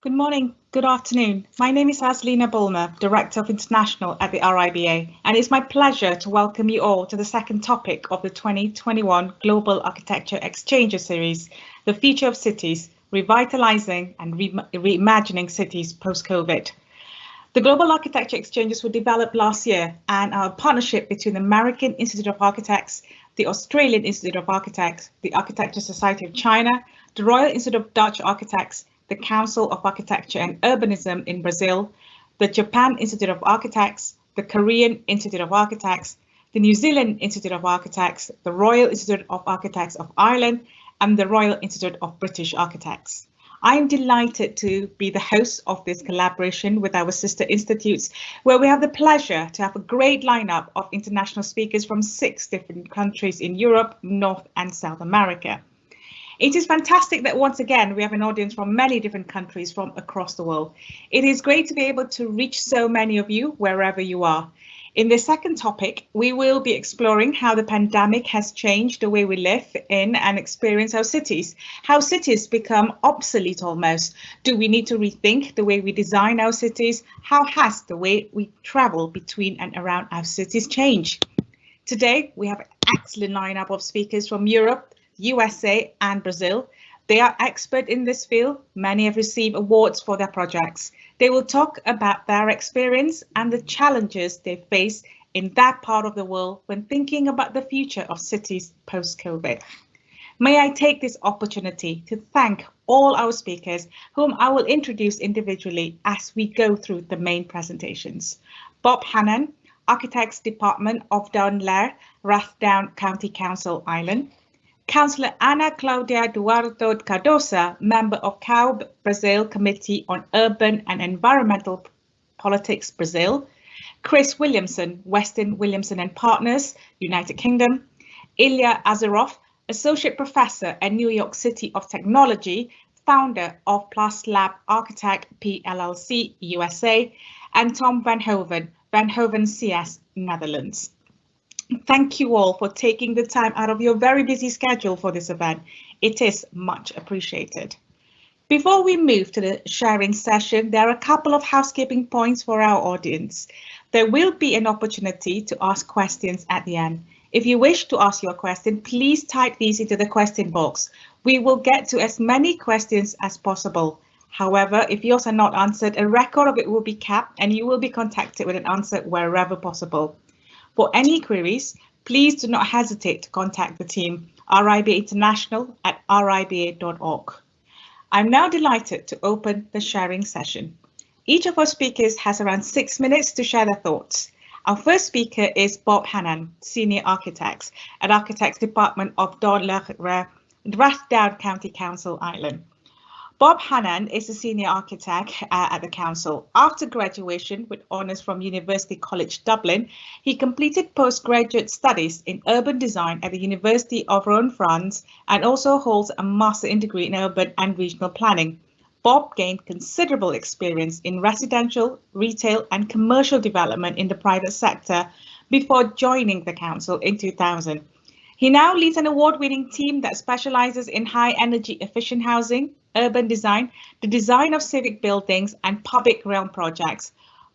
Good morning, good afternoon. My name is Aslina Bulmer, Director of International at the RIBA, and it's my pleasure to welcome you all to the second topic of the 2021 Global Architecture Exchanger Series, The Future of Cities, Revitalising and Reimagining Cities Post-COVID. The Global Architecture Exchanges were developed last year and are a partnership between the American Institute of Architects, the Australian Institute of Architects, the Architecture Society of China, the Royal Institute of Dutch Architects, the Council of Architecture and Urbanism in Brazil, the Japan Institute of Architects, the Korean Institute of Architects, the New Zealand Institute of Architects, the Royal Institute of Architects of Ireland, and the Royal Institute of British Architects. I am delighted to be the host of this collaboration with our sister institutes, where we have the pleasure to have a great lineup of international speakers from 6 different countries in Europe, North and South America. It is fantastic that once again we have an audience from many different countries from across the world. It is great to be able to reach so many of you wherever you are. In the second topic, we will be exploring how the pandemic has changed the way we live in and experience our cities, how cities become obsolete almost. Do we need to rethink the way we design our cities? How has the way we travel between and around our cities changed? Today, we have an excellent lineup of speakers from Europe, USA and Brazil. They are expert in this field. Many have received awards for their projects. They will talk about their experience and the challenges they face in that part of the world when thinking about the future of cities post-COVID. May I take this opportunity to thank all our speakers, whom I will introduce individually as we go through the main presentations. Bob Hannan, Architects Department of Down-Lair, Rathdown County Council, Ireland. Councillor Ana Claudia Duardo Cardosa, member of CAUB Brazil Committee on Urban and Environmental Politics, Brazil. Chris Williamson, Weston Williamson and Partners, United Kingdom. Ilya Azarov, Associate Professor at New York City of Technology, founder of Plus Lab Architect PLLC, USA. And Tom Van Hoven CS, Netherlands. Thank you all for taking the time out of your very busy schedule for this event. It is much appreciated. Before we move to the sharing session, there are a couple of housekeeping points for our audience. There will be an opportunity to ask questions at the end. If you wish to ask your question, please type these into the question box. We will get to as many questions as possible. However, if yours are not answered, a record of it will be kept and you will be contacted with an answer wherever possible. For any queries, please do not hesitate to contact the team, RIBA International at riba.org. I'm now delighted to open the sharing session. Each of our speakers has around 6 minutes to share their thoughts. Our first speaker is Bob Hannan, Senior Architect at Architects Department of Down-Lair, Rathdown County Council, Ireland. Bob Hannan is a senior architect at the council. After graduation with honours from University College Dublin, he completed postgraduate studies in urban design at the University of Rouen, France, and also holds a master's degree in urban and regional planning. Bob gained considerable experience in residential, retail, and commercial development in the private sector before joining the council in 2000. He now leads an award-winning team that specialises in high energy efficient housing, urban design, the design of civic buildings and public realm projects.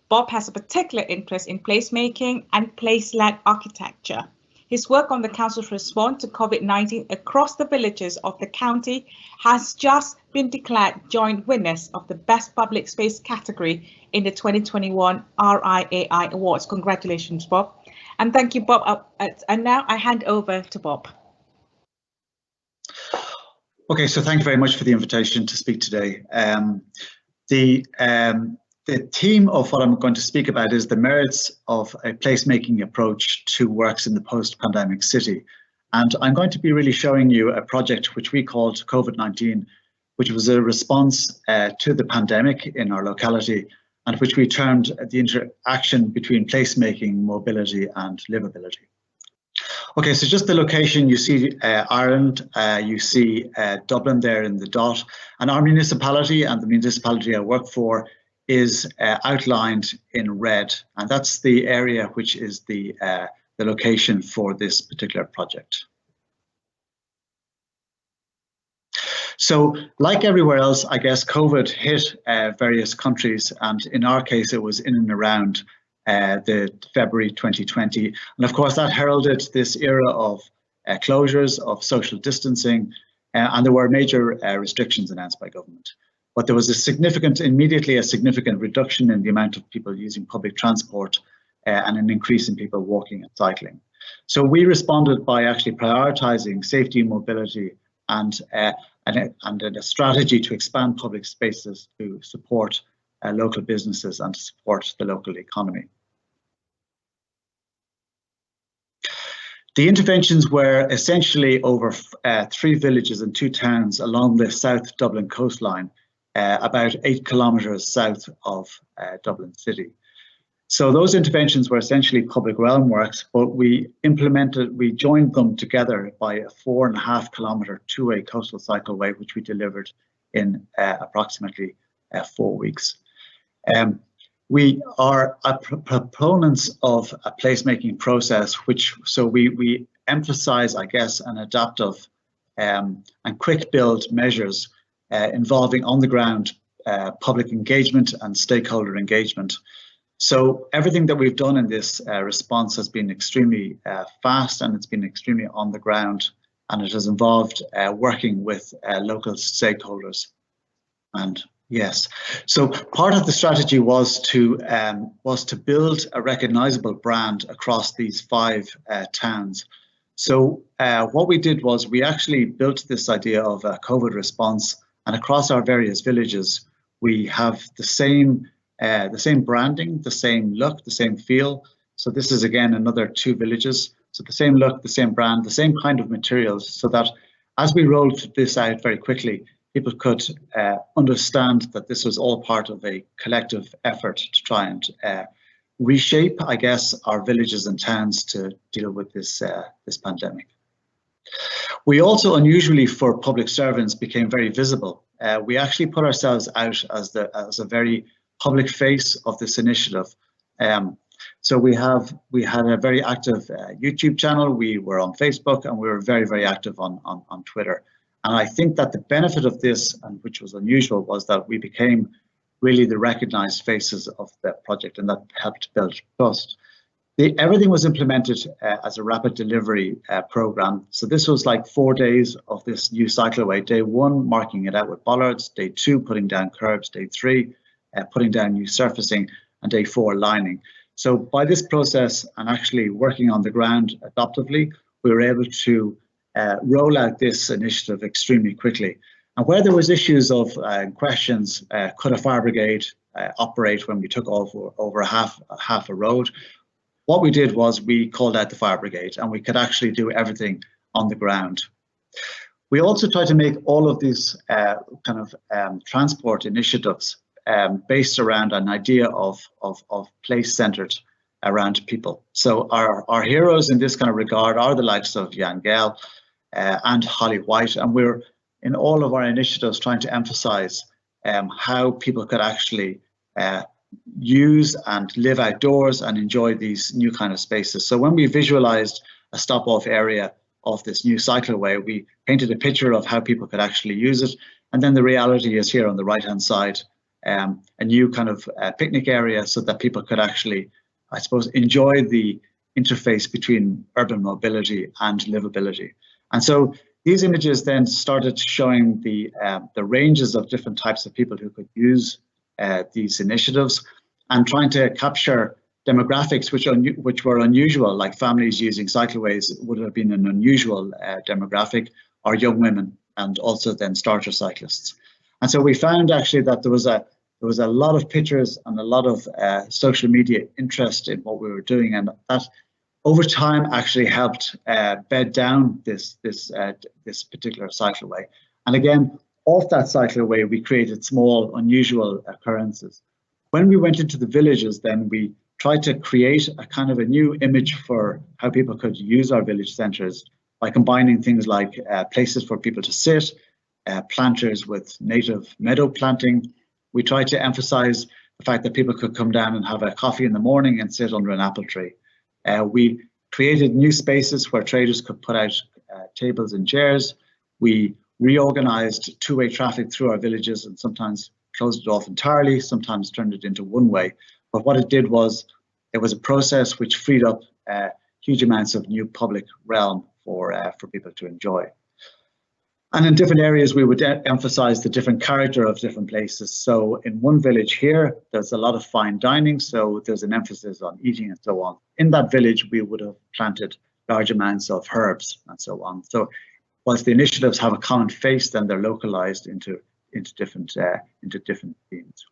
Bob has a particular interest in placemaking and place-led architecture. His work on the council's response to COVID-19 across the villages of the county has just been declared joint winners of the Best Public Space category in the 2021 RIAI Awards. Congratulations, Bob. And thank you, Bob. And now I hand over to Bob. Okay, so thank you very much for the invitation to speak today. The theme of what I'm going to speak about is the merits of a placemaking approach to works in the post-pandemic city. And I'm going to be really showing you a project which we called COVID-19, which was a response to the pandemic in our locality, and which we termed the interaction between placemaking, mobility, and livability. Okay, so just the location, you see Ireland, you see Dublin there in the dot, and our municipality and the municipality I work for is outlined in red, and that's the area which is the location for this particular project. So like everywhere else, I guess COVID hit various countries, and in our case, it was in and around the February 2020. And of course, that heralded this era of closures, of social distancing, and there were major restrictions announced by government. But there was immediately a significant reduction in the amount of people using public transport and an increase in people walking and cycling. So we responded by actually prioritizing safety and mobility and a strategy to expand public spaces to support local businesses and to support the local economy. The interventions were essentially over 3 villages and 2 towns along the South Dublin coastline, about 8 kilometres south of Dublin City. So those interventions were essentially public realm works, but we joined them together by a 4.5 kilometre two-way coastal cycleway, which we delivered in approximately 4 weeks. We are proponents of a placemaking process, so we emphasize, I guess, an adaptive and quick build measures involving on the ground public engagement and stakeholder engagement. So everything that we've done in this response has been extremely fast, and it's been extremely on the ground, and it has involved working with local stakeholders. And yes, so part of the strategy was to build a recognizable brand across these 5 towns. So what we did was we actually built this idea of a COVID response, and across our various villages, we have the same branding, the same look, the same feel. So this is again another 2 villages. So the same look, the same brand, the same kind of materials, so that as we rolled this out very quickly, people could understand that this was all part of a collective effort to try and reshape, I guess, our villages and towns to deal with this pandemic. We also, unusually for public servants, became very visible. We actually put ourselves out as a very public face of this initiative. So we had a very active YouTube channel. We were on Facebook, and we were very, very active on Twitter. And I think that the benefit of this, and which was unusual, was that we became really the recognized faces of the project, and that helped build trust. Everything was implemented as a rapid delivery program. So this was like 4 days of this new cycleway. Day 1, marking it out with bollards. Day 2, putting down curbs. Day 3, putting down new surfacing. And day 4, lining. So by this process and actually working on the ground adaptively, we were able to roll out this initiative extremely quickly. And where there was issues of questions, could a fire brigade operate when we took over half a road? What we did was we called out the fire brigade, and we could actually do everything on the ground. We also tried to make all of these transport initiatives based around an idea of place-centered around people. So our heroes in this kind of regard are the likes of Jan Gehl and Holly White, and we're in all of our initiatives trying to emphasize how people could actually use and live outdoors and enjoy these new kind of spaces. So when we visualized a stop-off area of this new cycleway, we painted a picture of how people could actually use it. And then the reality is here on the right-hand side, a new kind of picnic area so that people could actually, I suppose, enjoy the interface between urban mobility and livability. And so these images then started showing the ranges of different types of people who could use these initiatives, and trying to capture demographics which were unusual, like families using cycleways would have been an unusual demographic, or young women, and also then starter cyclists. And so we found actually that there was a lot of pictures and a lot of social media interest in what we were doing, and that over time actually helped bed down this particular cycleway. And again, off that cycleway, we created small, unusual occurrences. When we went into the villages, then we tried to create a kind of a new image for how people could use our village centres by combining things like places for people to sit, planters with native meadow planting. We tried to emphasise the fact that people could come down and have a coffee in the morning and sit under an apple tree. We created new spaces where traders could put out tables and chairs. We reorganized two-way traffic through our villages and sometimes closed it off entirely, sometimes turned it into one-way. But what it did was, it was a process which freed up huge amounts of new public realm for people to enjoy. And in different areas, we would emphasize the different character of different places. So in one village here, there's a lot of fine dining, so there's an emphasis on eating and so on. In that village, we would have planted large amounts of herbs and so on. So whilst the initiatives have a common face, then they're localized into different themes.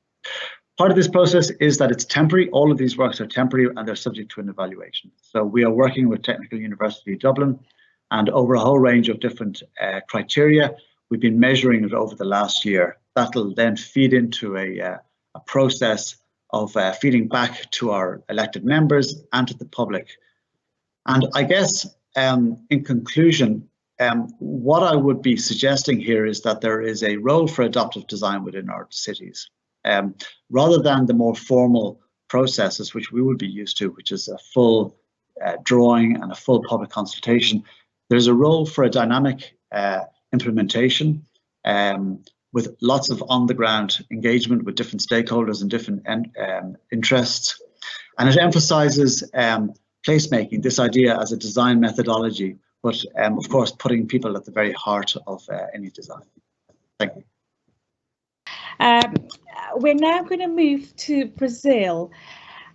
Part of this process is that it's temporary. All of these works are temporary and they're subject to an evaluation. So we are working with Technical University of Dublin, and over a whole range of different criteria. We've been measuring it over the last year. That'll then feed into a process of feeding back to our elected members and to the public. And I guess in conclusion, what I would be suggesting here is that there is a role for adaptive design within our cities. Rather than the more formal processes which we would be used to, which is a full drawing and a full public consultation, there's a role for a dynamic implementation with lots of on-the-ground engagement with different stakeholders and different interests. And it emphasizes placemaking, this idea as a design methodology, but of course putting people at the very heart of any design. Thank you. We're now going to move to Brazil.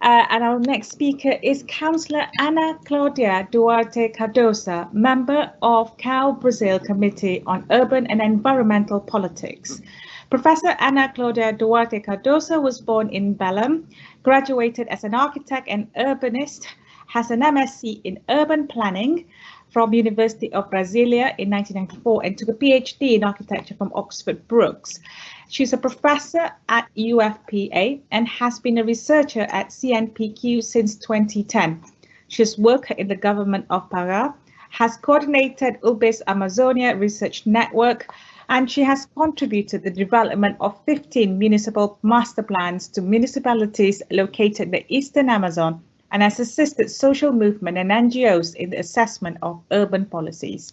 And our next speaker is Councillor Ana Claudia Duarte Cardoso, member of CAU Brazil Committee on Urban and Environmental Politics. Professor Ana Claudia Duarte Cardoso was born in Belém, graduated as an architect and urbanist, has an MSc in urban planning from University of Brasilia in 1994 and took a PhD in architecture from Oxford Brookes. She's a professor at UFPA and has been a researcher at CNPq since 2010. She's worked in the government of Pará, has coordinated Urbes Amazonia Research Network, and she has contributed the development of 15 municipal master plans to municipalities located in the Eastern Amazon and has assisted social movement and NGOs in the assessment of urban policies.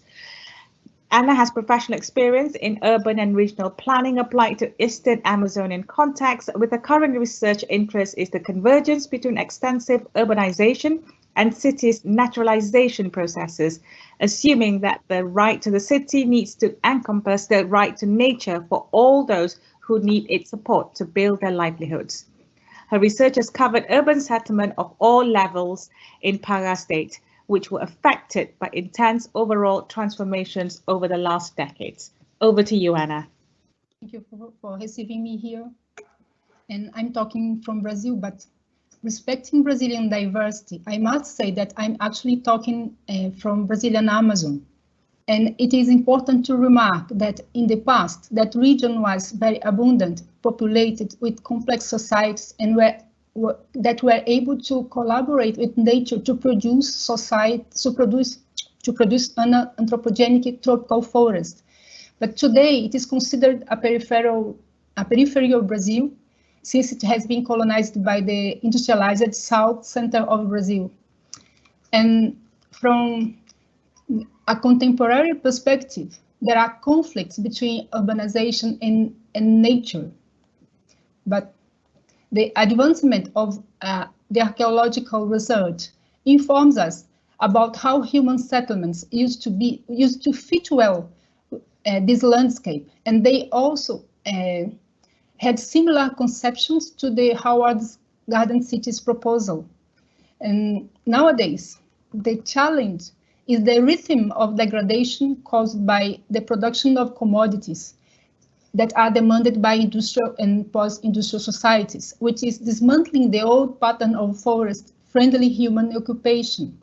Ana has professional experience in urban and regional planning applied to Eastern Amazonian context, with a current research interest is the convergence between extensive urbanization and cities' naturalization processes, assuming that the right to the city needs to encompass the right to nature for all those who need its support to build their livelihoods. Her research has covered urban settlement of all levels in Pará State, which were affected by intense overall transformations over the last decades. Over to you, Ana. Thank you for receiving me here. And I'm talking from Brazil, but respecting Brazilian diversity, I must say that I'm actually talking from Brazilian Amazon. And it is important to remark that in the past, that region was very abundant, populated with complex societies, and that were able to collaborate with nature to produce to produce an anthropogenic tropical forest. But today it is considered a peripheral Brazil, since it has been colonized by the industrialized south center of Brazil. And from a contemporary perspective, there are conflicts between urbanization and nature. But the advancement of the archaeological research informs us about how human settlements used to fit well this landscape, and they also had similar conceptions to the Howard's Garden Cities proposal. And nowadays, the challenge is the rhythm of degradation caused by the production of commodities that are demanded by industrial and post-industrial societies, which is dismantling the old pattern of forest-friendly human occupation.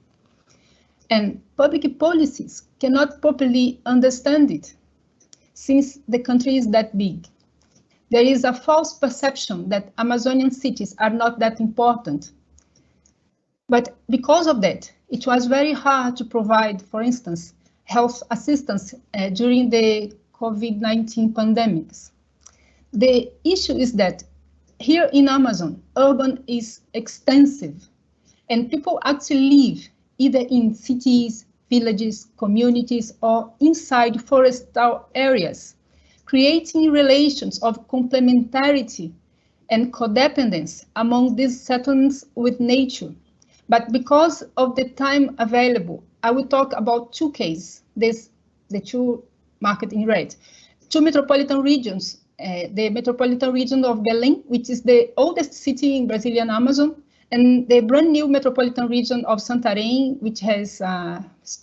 And public policies cannot properly understand it, since the country is that big. There is a false perception that Amazonian cities are not that important. But because of that, it was very hard to provide, for instance, health assistance during the COVID-19 pandemics. The issue is that here in Amazon, urban is extensive, and people actually live either in cities, villages, communities, or inside forestal areas, creating relations of complementarity and codependence among these settlements with nature. But because of the time available, I will talk about two cases, the two marked in red. Two metropolitan regions, the metropolitan region of Belém, which is the oldest city in Brazilian Amazon, and the brand new metropolitan region of Santarém, which has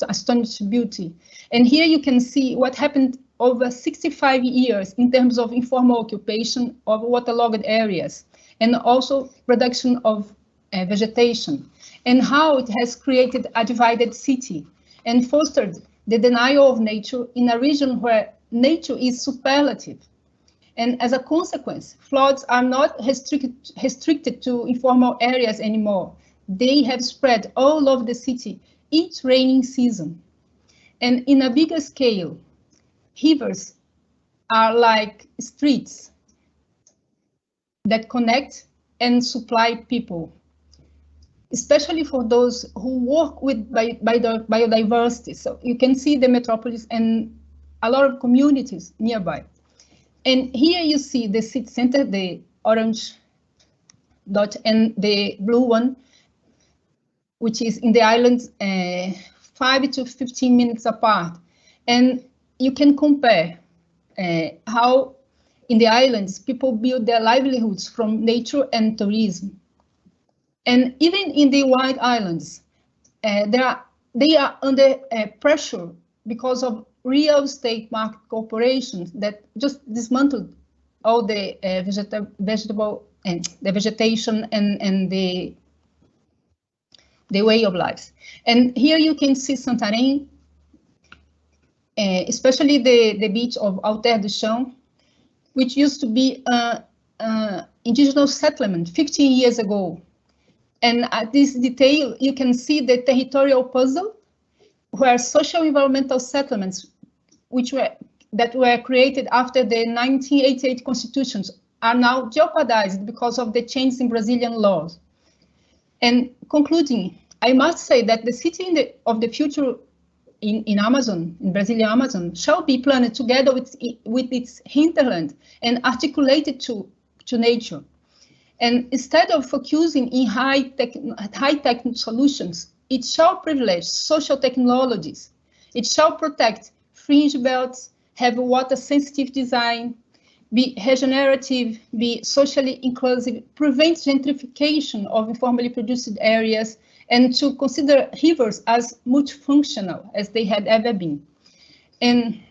astonishing beauty. And here you can see what happened over 65 years in terms of informal occupation of waterlogged areas, and also reduction of vegetation, and how it has created a divided city and fostered the denial of nature in a region where nature is superlative. And as a consequence, floods are not restricted to informal areas anymore. They have spread all over the city each rainy season. And in a bigger scale, rivers are like streets that connect and supply people, especially for those who work with biodiversity. So you can see the metropolis and a lot of communities nearby. And here you see the city center, the orange dot, and the blue one, which is in the islands 5 to 15 minutes apart. And you can compare how in the islands people build their livelihoods from nature and tourism. And even in the White Islands, they are under pressure because of real estate market corporations that just dismantled all the vegetable and the vegetation and the way of life. And here you can see Santarém, especially the beach of Alter do Chão, which used to be an indigenous settlement 15 years ago. And at this detail, you can see the territorial puzzle where social environmental settlements that were created after the 1988 constitutions are now jeopardized because of the changes in Brazilian laws. And concluding, I must say that the city of the future in Amazon, in Brazilian Amazon, shall be planned together with its hinterland and articulated to nature. And instead of focusing in high-tech solutions, it shall privilege social technologies. It shall protect fringe belts, have water-sensitive design, be regenerative, be socially inclusive, prevent gentrification of informally produced areas, and to consider rivers as multifunctional as they had ever been. And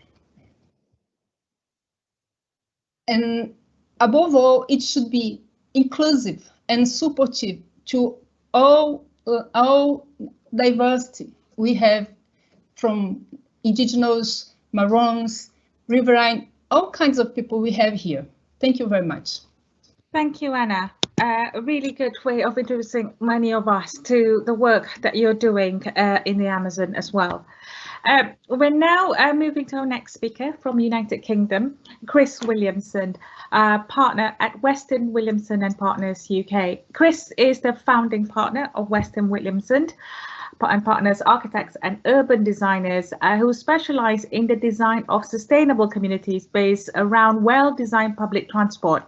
above all, it should be inclusive and supportive to all diversity we have, from indigenous, Maroons, riverine, all kinds of people we have here. Thank you very much. Thank you, Anna. A really good way of introducing many of us to the work that you're doing in the Amazon as well. We're now moving to our next speaker from United Kingdom, Chris Williamson, partner at Weston Williamson and Partners UK. Chris is the founding partner of Weston Williamson and Partners Architects and Urban Designers who specialise in the design of sustainable communities based around well-designed public transport.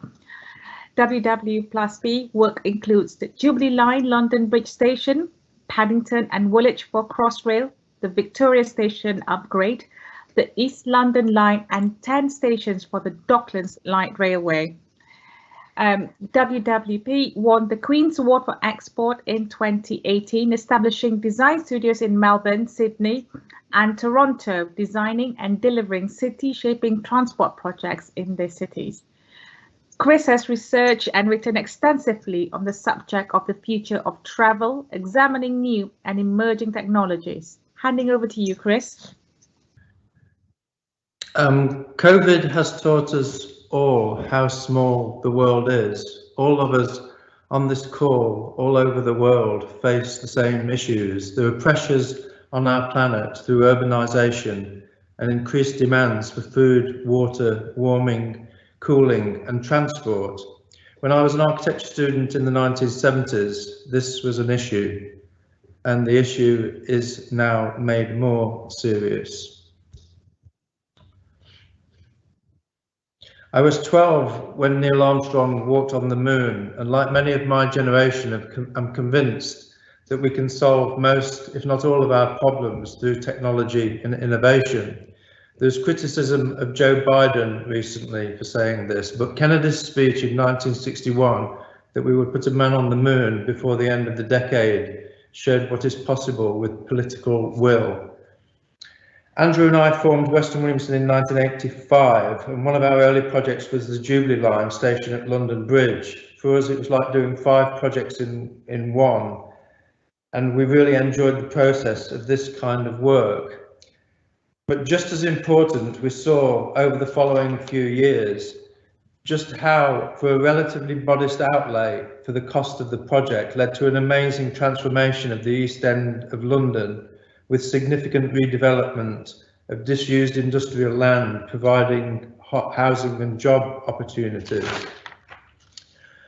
WW+B work includes the Jubilee Line London Bridge Station, Paddington and Woolwich for Crossrail, the Victoria Station upgrade, the East London Line and 10 stations for the Docklands Light Railway. WWP won the Queen's Award for Export in 2018, establishing design studios in Melbourne, Sydney and Toronto, designing and delivering city-shaping transport projects in their cities. Chris has researched and written extensively on the subject of the future of travel, examining new and emerging technologies. Handing over to you, Chris. COVID has taught us all how small the world is. All of us on this call, all over the world, face the same issues. There are pressures on our planet through urbanisation and increased demands for food, water, warming, cooling and transport. When I was an architecture student in the 1970s, this was an issue. and the issue is now made more serious. I was 12 when Neil Armstrong walked on the moon, and like many of my generation, I'm convinced that we can solve most, if not all, of our problems through technology and innovation. There's criticism of Joe Biden recently for saying this, but Kennedy's speech in 1961 that we would put a man on the moon before the end of the decade showed what is possible with political will. Andrew and I formed Western Williamson in 1985, and one of our early projects was the Jubilee Line station at London Bridge. For us, it was like doing 5 projects in one, and we really enjoyed the process of this kind of work. But just as important, we saw over the following few years just how, for a relatively modest outlay for the cost of the project, led to an amazing transformation of the East End of London, with significant redevelopment of disused industrial land, providing housing and job opportunities.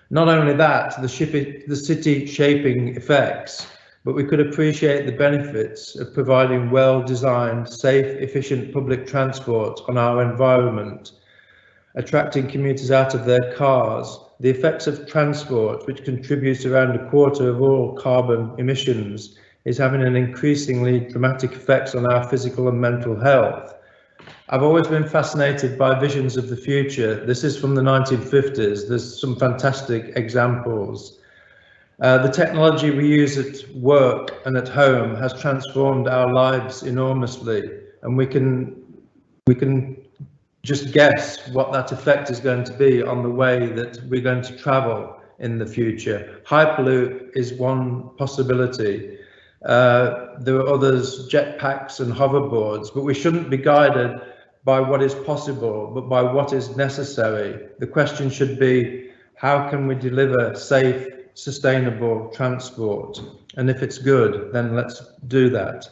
Not only that, the city shaping effects, but we could appreciate the benefits of providing well-designed, safe, efficient public transport on our environment, attracting commuters out of their cars. The effects of transport, which contributes around 1/4 of all carbon emissions, is having an increasingly dramatic effects on our physical and mental health. I've always been fascinated by visions of the future. This is from the 1950s. There's some fantastic examples. The technology we use at work and at home has transformed our lives enormously, and we can just guess what that effect is going to be on the way that we're going to travel in the future. Hyperloop is one possibility. There are others, jetpacks and hoverboards, but we shouldn't be guided by what is possible, but by what is necessary. The question should be, how can we deliver safe, sustainable transport? And if it's good, then let's do that.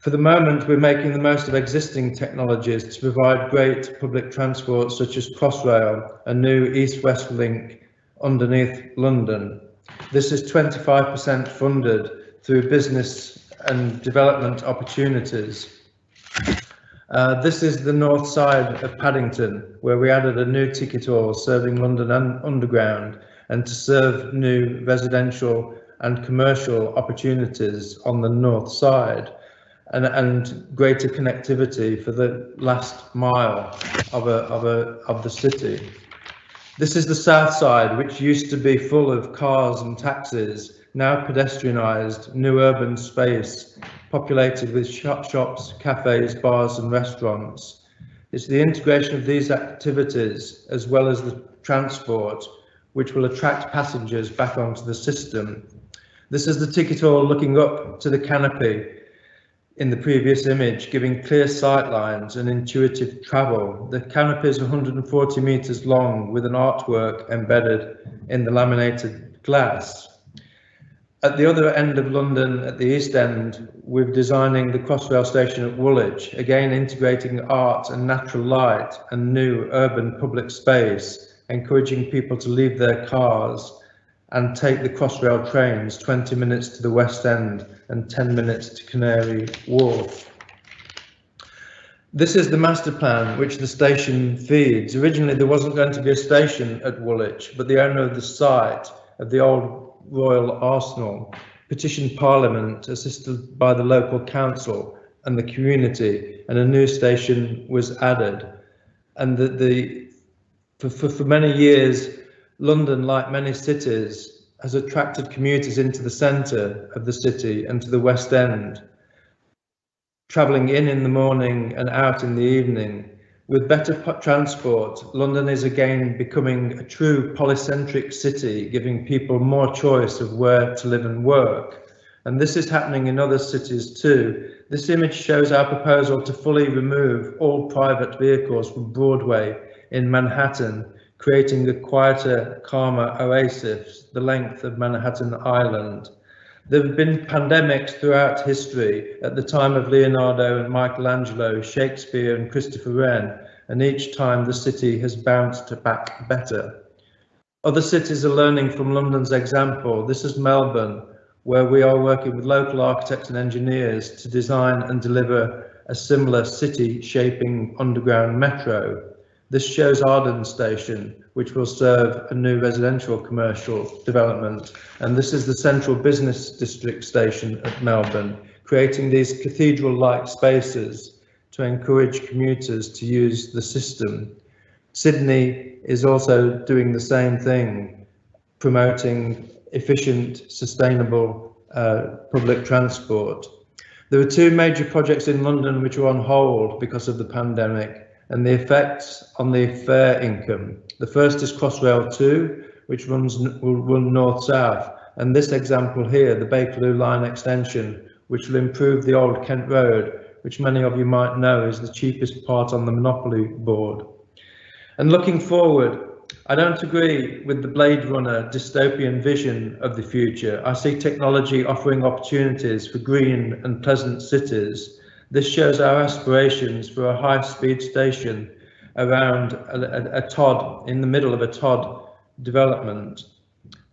For the moment, we're making the most of existing technologies to provide great public transport, such as Crossrail, a new east-west link underneath London. This is 25% funded through business and development opportunities. This is the north side of Paddington, where we added a new ticket hall serving London Underground, and to serve new residential and commercial opportunities on the north side, and greater connectivity for the last mile of the city. This is the south side, which used to be full of cars and taxis, now pedestrianised, new urban space, populated with shops, cafes, bars and restaurants. It's the integration of these activities, as well as the transport, which will attract passengers back onto the system. This is the ticket hall looking up to the canopy in the previous image, giving clear sight lines and intuitive travel. The canopy is 140 meters long, with an artwork embedded in the laminated glass. At the other end of London, at the East End, we're designing the Crossrail station at Woolwich, again integrating art and natural light and new urban public space, encouraging people to leave their cars and take the Crossrail trains 20 minutes to the West End and 10 minutes to Canary Wharf. This is the master plan which the station feeds. Originally there wasn't going to be a station at Woolwich, but the owner of the site of the old Royal Arsenal petitioned Parliament, assisted by the local council and the community, and a new station was added. And for many years, London, like many cities, has attracted commuters into the centre of the city and to the West End, travelling in the morning and out in the evening. With better transport, London is again becoming a true polycentric city, giving people more choice of where to live and work. And this is happening in other cities too. This image shows our proposal to fully remove all private vehicles from Broadway in Manhattan, creating a quieter, calmer oasis the length of Manhattan Island. There have been pandemics throughout history, at the time of Leonardo and Michelangelo, Shakespeare and Christopher Wren, and each time the city has bounced back better. Other cities are learning from London's example. This is Melbourne, where we are working with local architects and engineers to design and deliver a similar city shaping underground metro. This shows Arden Station, which will serve a new residential commercial development. And this is the Central Business District station at Melbourne, creating these cathedral-like spaces to encourage commuters to use the system. Sydney is also doing the same thing, promoting efficient, sustainable public transport. There are two major projects in London which are on hold because of the pandemic and the effects on the fare income. The first is Crossrail 2, which will run north-south, and this example here, the Bakerloo line extension, which will improve the old Kent Road, which many of you might know is the cheapest part on the Monopoly board. And looking forward, I don't agree with the Blade Runner dystopian vision of the future. I see technology offering opportunities for green and pleasant cities. This shows our aspirations for a high-speed station around a TOD, in the middle of a TOD development.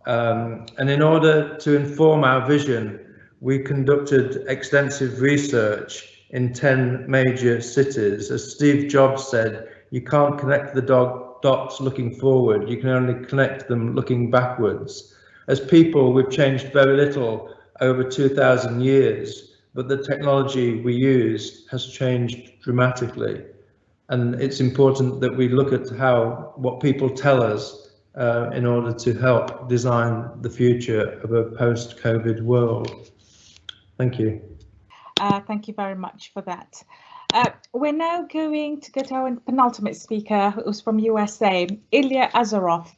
And in order to inform our vision, we conducted extensive research in 10 major cities. As Steve Jobs said, you can't connect the dots looking forward, you can only connect them looking backwards. As people, we've changed very little over 2,000 years. But the technology we use has changed dramatically. And it's important that we look at what people tell us in order to help design the future of a post-COVID world. Thank you. Thank you very much for that. We're now going to go to our penultimate speaker, who's from USA, Ilya Azarov,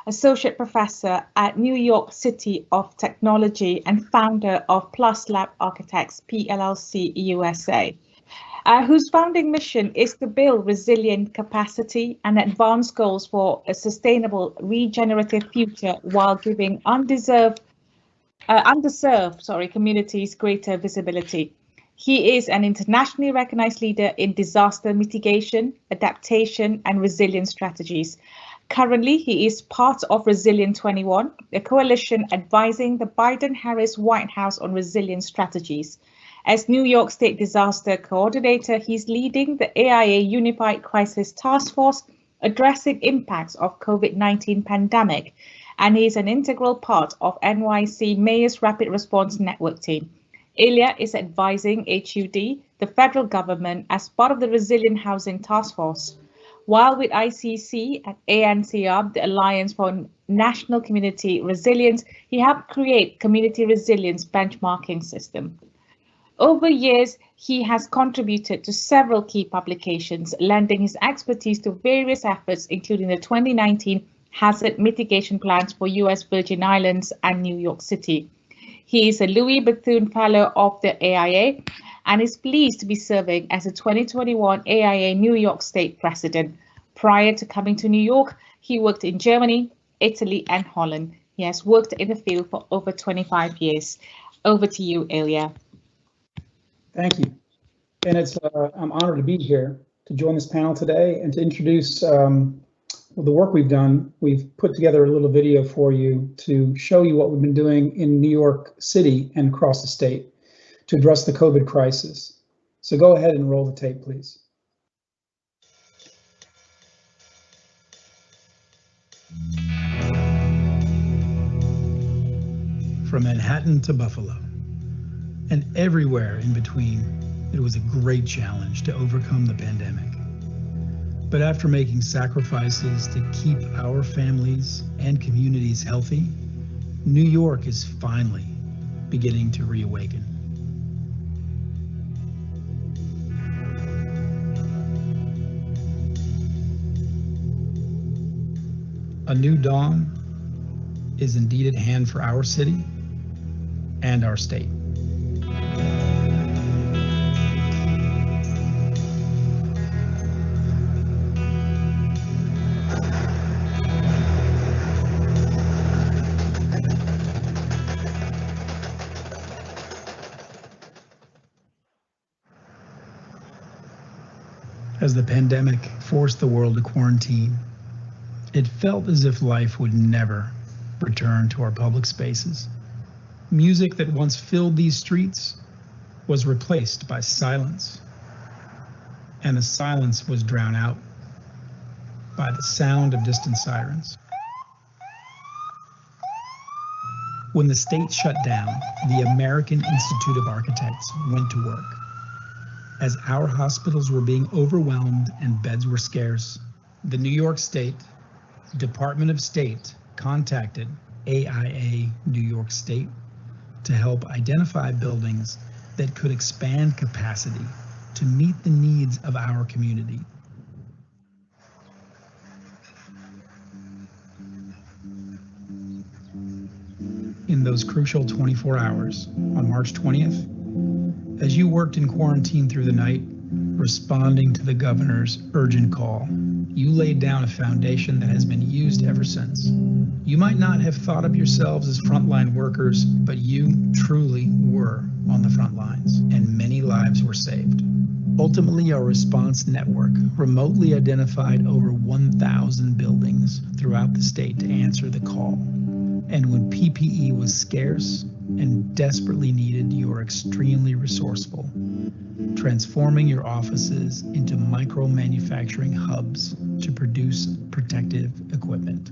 Associate Professor at New York City of Technology and founder of Plus Lab Architects PLLC USA, whose founding mission is to build resilient capacity and advance goals for a sustainable regenerative future while giving underserved communities greater visibility. He is an internationally recognized leader in disaster mitigation, adaptation, and resilience strategies. Currently, he is part of Resilient 21, a coalition advising the Biden-Harris White House on resilience strategies. As New York State Disaster Coordinator, he's leading the AIA Unified Crisis Task Force addressing impacts of COVID-19 pandemic, and he is an integral part of NYC Mayor's Rapid Response Network team. Ilya is advising HUD, the federal government, as part of the Resilient Housing Task Force. While with ICC and ANCR, the Alliance for National Community Resilience, he helped create community resilience benchmarking system. Over years, he has contributed to several key publications, lending his expertise to various efforts, including the 2019 Hazard Mitigation Plans for US Virgin Islands and New York City. He is a Louis Bethune Fellow of the AIA and is pleased to be serving as the 2021 AIA New York State President. Prior to coming to New York, he worked in Germany, Italy, and Holland. He has worked in the field for over 25 years. Over to you, Ilya. Thank you. And I'm honored to be here to join this panel today and to introduce the work we've done. We've put together a little video for you to show you what we've been doing in New York City and across the state to address the COVID crisis. So go ahead and roll the tape, please. From Manhattan to Buffalo, and everywhere in between, it was a great challenge to overcome the pandemic. But after making sacrifices to keep our families and communities healthy, New York is finally beginning to reawaken. A new dawn is indeed at hand for our city and our state. As the pandemic forced the world to quarantine, it felt as if life would never return to our public spaces. Music that once filled these streets was replaced by silence, and the silence was drowned out by the sound of distant sirens. When the state shut down, the American Institute of Architects went to work. As our hospitals were being overwhelmed and beds were scarce, the New York State Department of State contacted AIA New York State to help identify buildings that could expand capacity to meet the needs of our community. In those crucial 24 hours on March 20th, as you worked in quarantine through the night, responding to the governor's urgent call, you laid down a foundation that has been used ever since. You might not have thought of yourselves as frontline workers, but you truly were on the front lines, and many lives were saved. Ultimately, our response network remotely identified over 1,000 buildings throughout the state to answer the call. And when PPE was scarce and desperately needed, you were extremely resourceful, transforming your offices into micro-manufacturing hubs to produce protective equipment.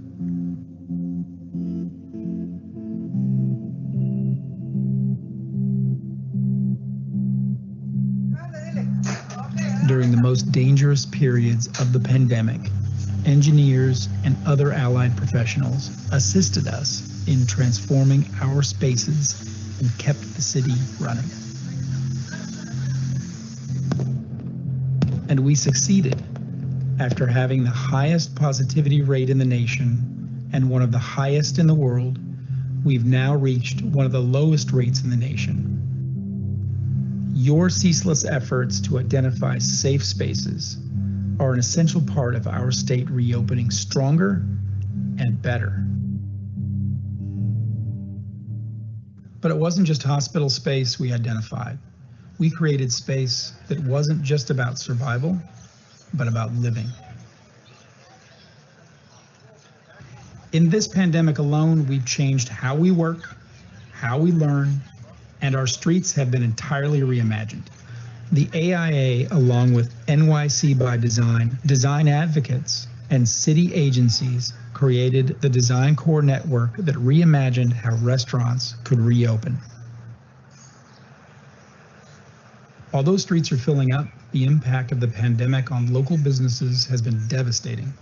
During the most dangerous periods of the pandemic, engineers and other allied professionals assisted us in transforming our spaces and kept the city running. And we succeeded. After having the highest positivity rate in the nation and one of the highest in the world, we've now reached one of the lowest rates in the nation. Your ceaseless efforts to identify safe spaces are an essential part of our state reopening stronger and better. But it wasn't just hospital space we identified. We created space that wasn't just about survival, but about living. In this pandemic alone, we've changed how we work, how we learn, and our streets have been entirely reimagined. The AIA, along with NYC by Design, design advocates, and city agencies, created the Design Core Network that reimagined how restaurants could reopen. Although streets are filling up, the impact of the pandemic on local businesses has been devastating.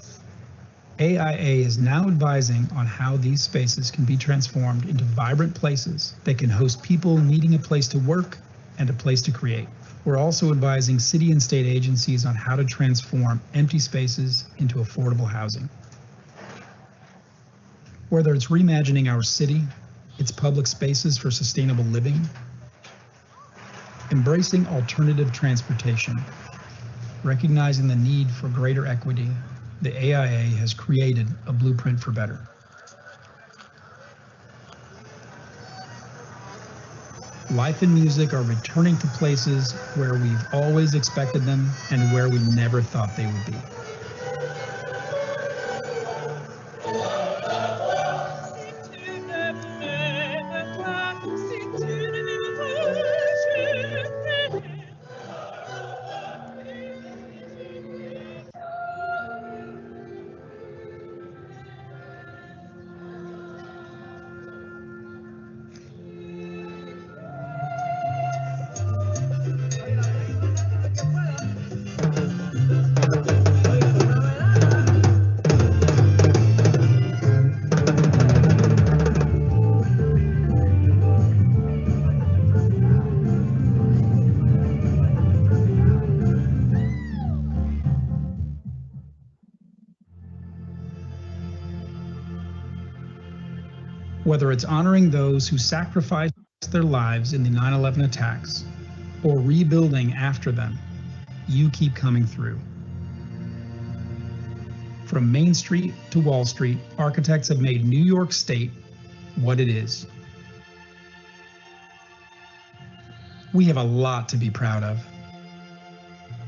AIA is now advising on how these spaces can be transformed into vibrant places that can host people needing a place to work and a place to create. We're also advising city and state agencies on how to transform empty spaces into affordable housing. Whether it's reimagining our city, its public spaces for sustainable living, embracing alternative transportation, recognizing the need for greater equity, the AIA has created a blueprint for better. Life and music are returning to places where we've always expected them and where we never thought they would be. Whether it's honoring those who sacrificed their lives in the 9/11 attacks or rebuilding after them, you keep coming through. From Main Street to Wall Street, architects have made New York State what it is. We have a lot to be proud of.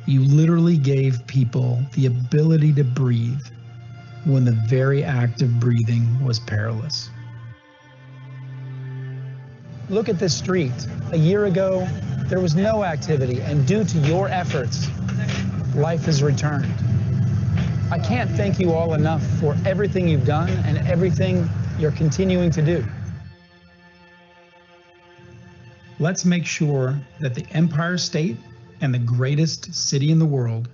You literally gave people the ability to breathe when the very act of breathing was perilous. Look at this street. A year ago, there was no activity, and due to your efforts, life has returned. I can't thank you all enough for everything you've done and everything you're continuing to do. Let's make sure that the Empire State and the greatest city in the world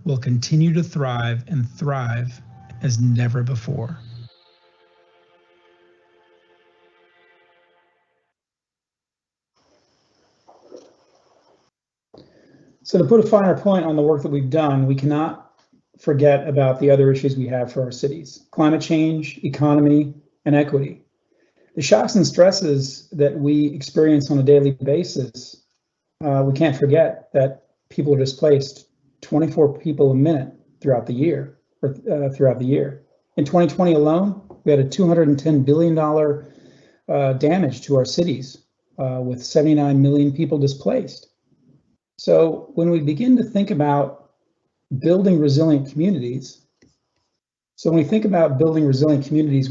will continue to thrive and thrive as never before. So to put a finer point on the work that we've done, we cannot forget about the other issues we have for our cities: climate change, economy, and equity. The shocks and stresses that we experience on a daily basis, we can't forget that people are displaced 24 people a minute throughout the year. In 2020 alone, we had a $210 billion damage to our cities, with 79 million people displaced. So when we begin to think about building resilient communities, we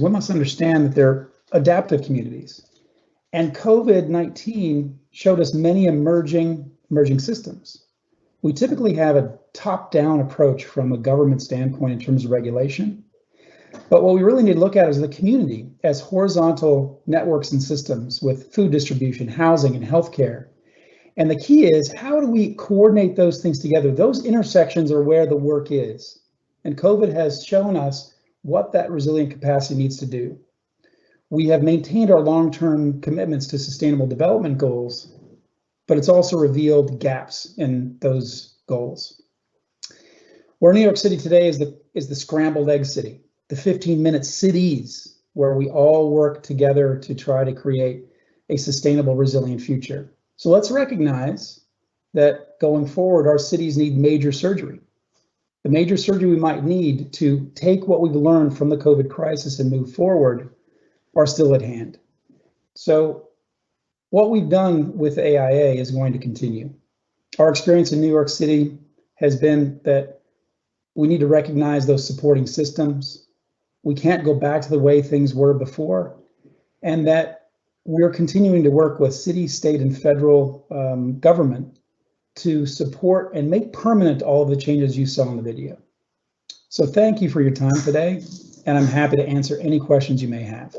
must understand that they're adaptive communities. And COVID-19 showed us many emerging systems. We typically have a top-down approach from a government standpoint in terms of regulation. But what we really need to look at is the community as horizontal networks and systems with food distribution, housing, and healthcare. And the key is, how do we coordinate those things together? Those intersections are where the work is. And COVID has shown us what that resilient capacity needs to do. We have maintained our long-term commitments to sustainable development goals, but it's also revealed gaps in those goals. Where New York City today is the scrambled egg city, the 15-minute cities where we all work together to try to create a sustainable, resilient future. So let's recognize that going forward, our cities need major surgery. The major surgery we might need to take what we've learned from the COVID crisis and move forward are still at hand. So what we've done with AIA is going to continue. Our experience in New York City has been that we need to recognize those supporting systems. We can't go back to the way things were before, and that we're continuing to work with city, state, and federal government to support and make permanent all of the changes you saw in the video. So thank you for your time today, and I'm happy to answer any questions you may have.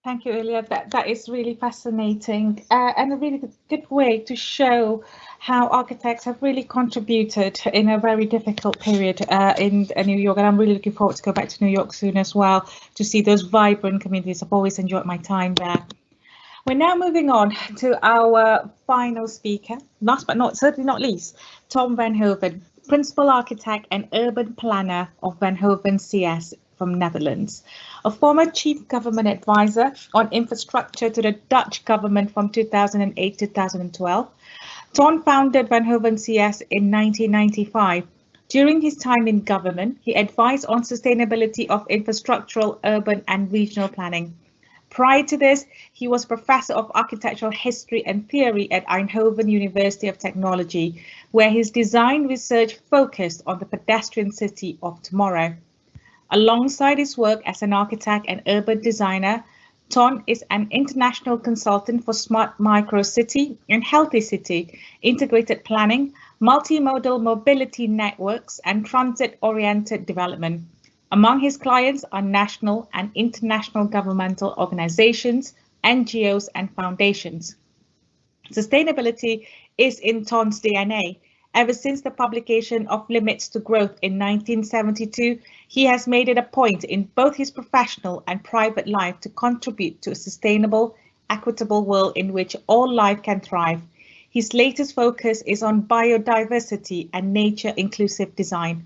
Thank you, Ilya. That is really fascinating and a really good way to show how architects have really contributed in a very difficult period in New York. And I'm really looking forward to go back to New York soon as well, to see those vibrant communities. I've always enjoyed my time there. We're now moving on to our final speaker, last but certainly not least, Tom Van Hoven, Principal Architect and Urban Planner of Van Hoven CS from Netherlands. A former Chief Government Advisor on Infrastructure to the Dutch government from 2008 to 2012, Ton founded Van Hoven CS in 1995. During his time in government, he advised on sustainability of infrastructural, urban and regional planning. Prior to this, he was Professor of Architectural History and Theory at Eindhoven University of Technology, where his design research focused on the pedestrian city of tomorrow. Alongside his work as an architect and urban designer, Ton is an international consultant for smart microcity and healthy city, integrated planning, multimodal mobility networks, and transit-oriented development. Among his clients are national and international governmental organizations, NGOs, and foundations. Sustainability is in Ton's DNA. Ever since the publication of Limits to Growth in 1972, he has made it a point in both his professional and private life to contribute to a sustainable, equitable world in which all life can thrive. His latest focus is on biodiversity and nature-inclusive design.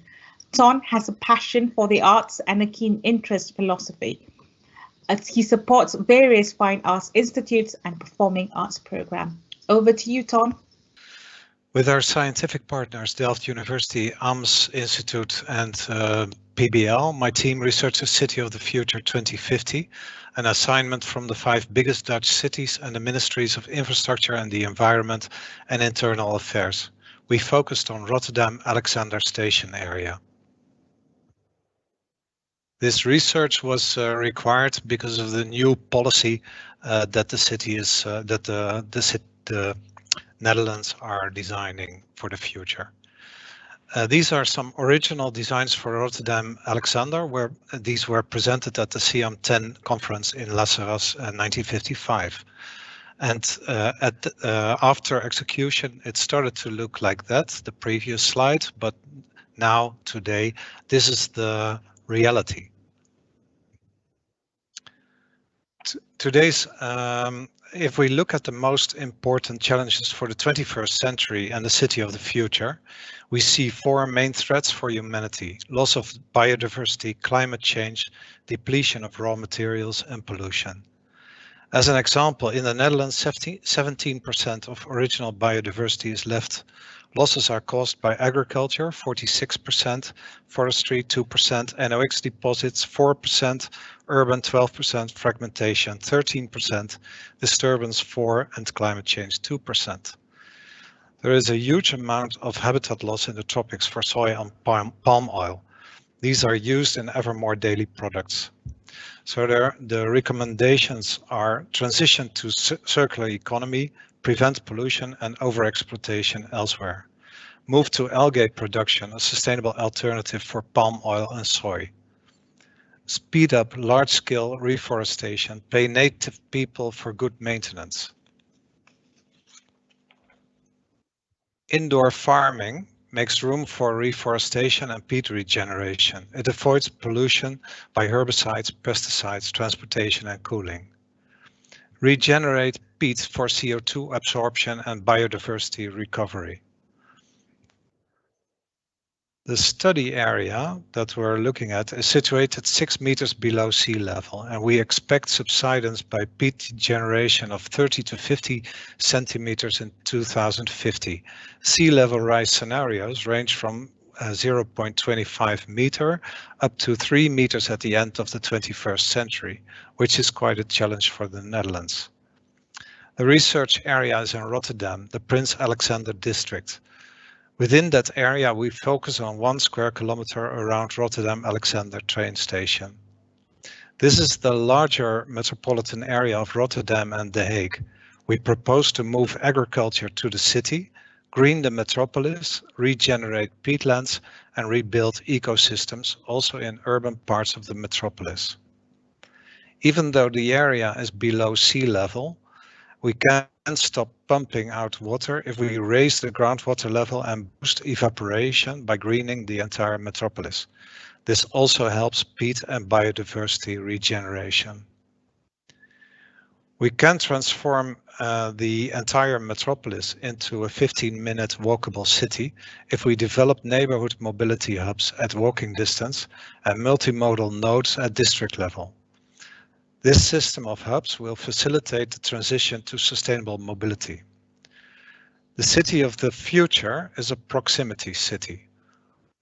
Ton has a passion for the arts and a keen interest in philosophy. He supports various fine arts institutes and performing arts programs. Over to you, Ton. With our scientific partners, Delft University, AMS Institute and PBL, my team researches City of the Future 2050, an assignment from the 5 biggest Dutch cities and the Ministries of Infrastructure and the Environment and Internal Affairs. We focused on Rotterdam Alexander Station area. This research was required because of the new policy that the city is the Netherlands are designing for the future. These are some original designs for Rotterdam Alexander, where these were presented at the CM10 conference in La Sarraz in 1955. And after execution, it started to look like that, the previous slide, but now, today, this is the reality. Today's, if we look at the most important challenges for the 21st century and the city of the future, we see 4 main threats for humanity: loss of biodiversity, climate change, depletion of raw materials, and pollution. As an example, in the Netherlands, 17% of original biodiversity is left. Losses are caused by agriculture, 46%, forestry, 2%, NOx deposits, 4%, urban, 12%, fragmentation, 13%, disturbance, 4%, and climate change, 2%. There is a huge amount of habitat loss in the tropics for soy and palm oil. These are used in ever more daily products. So the recommendations are transition to circular economy, prevent pollution and overexploitation elsewhere. Move to algae production, a sustainable alternative for palm oil and soy. Speed up large-scale reforestation, pay native people for good maintenance. Indoor farming makes room for reforestation and peat regeneration. It avoids pollution by herbicides, pesticides, transportation and cooling. Regenerate peat for CO2 absorption and biodiversity recovery. The study area that we're looking at is situated 6 meters below sea level, and we expect subsidence by peat generation of 30 to 50 centimeters in 2050. Sea level rise scenarios range from 0.25 meter up to 3 meters at the end of the 21st century, which is quite a challenge for the Netherlands. The research area is in Rotterdam, the Prince Alexander district. Within that area, we focus on 1 square kilometer around Rotterdam Alexander train station. This is the larger metropolitan area of Rotterdam and The Hague. We propose to move agriculture to the city, green the metropolis, regenerate peatlands, and rebuild ecosystems, also in urban parts of the metropolis. Even though the area is below sea level, we can stop pumping out water if we raise the groundwater level and boost evaporation by greening the entire metropolis. This also helps peat and biodiversity regeneration. We can transform the entire metropolis into a 15-minute walkable city if we develop neighborhood mobility hubs at walking distance and multimodal nodes at district level. This system of hubs will facilitate the transition to sustainable mobility. The city of the future is a proximity city.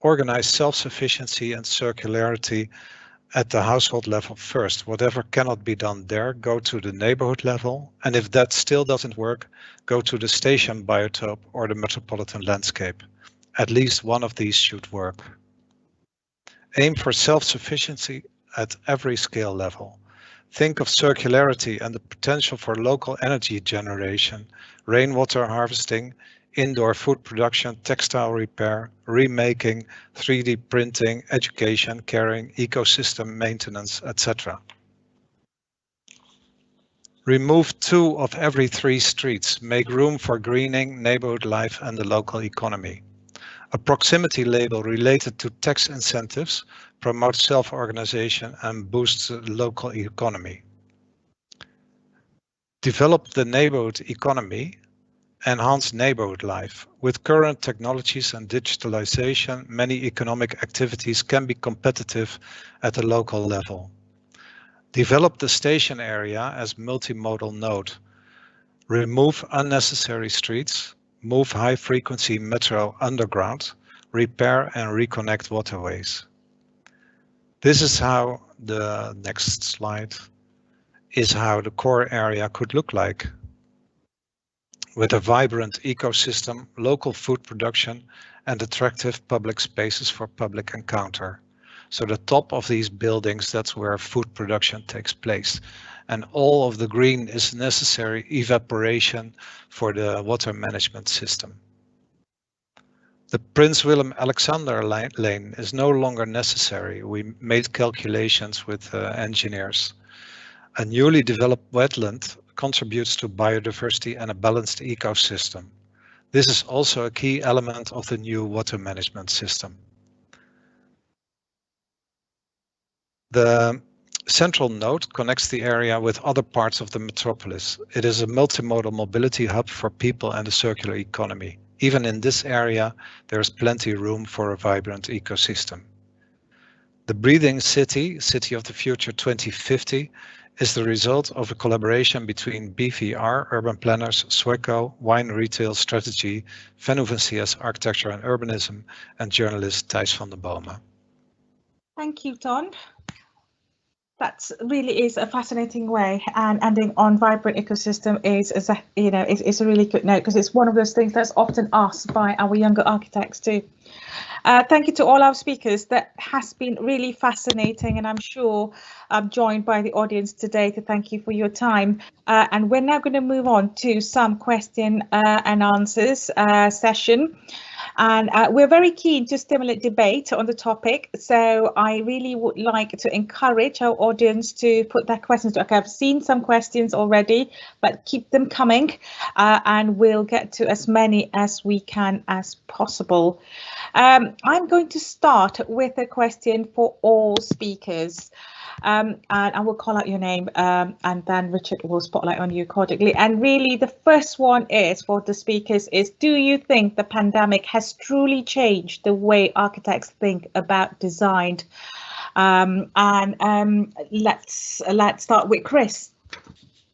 Organize self-sufficiency and circularity at the household level first. Whatever cannot be done there, go to the neighborhood level. And if that still doesn't work, go to the station biotope or the metropolitan landscape. At least one of these should work. Aim for self-sufficiency at every scale level. Think of circularity and the potential for local energy generation, rainwater harvesting, indoor food production, textile repair, remaking, 3D printing, education, caring, ecosystem maintenance, etc. Remove 2 of every 3 streets, make room for greening, neighborhood life and the local economy. A proximity label related to tax incentives promotes self-organization and boosts the local economy. Develop the neighborhood economy, enhance neighborhood life. With current technologies and digitalization, many economic activities can be competitive at a local level. Develop the station area as multimodal node. Remove unnecessary streets, move high-frequency metro underground, repair and reconnect waterways. This is how the next slide is how the core area could look like. With a vibrant ecosystem, local food production and attractive public spaces for public encounter. So the top of these buildings, that's where food production takes place. And all of the green is necessary evaporation for the water management system. The Prince Willem Alexander lane is no longer necessary. We made calculations with engineers. A newly developed wetland contributes to biodiversity and a balanced ecosystem. This is also a key element of the new water management system. The central node connects the area with other parts of the metropolis. It is a multimodal mobility hub for people and a circular economy. Even in this area, there is plenty of room for a vibrant ecosystem. The Breathing City, City of the Future 2050, is the result of a collaboration between BVR, urban planners, Sweco, wine retail strategy, Venuvensia's architecture and urbanism, and journalist Thijs van der Bome. Thank you, Ton. That really is a fascinating way, and ending on vibrant ecosystem is a really good note, because it's one of those things that's often asked by our younger architects too. Thank you to all our speakers. That has been really fascinating, and I'm sure I'm joined by the audience today to thank you for your time. And we're now going to move on to some question and answers session. And we're very keen to stimulate debate on the topic. So I really would like to encourage our audience to put their questions. Okay, I've seen some questions already, but keep them coming, and we'll get to as many as we can as possible. I'm going to start with a question for all speakers. And I will call out your name, and then Richard will spotlight on you accordingly. And really, the first one is for the speakers is, do you think the pandemic has truly changed the way architects think about design? Let's start with Chris.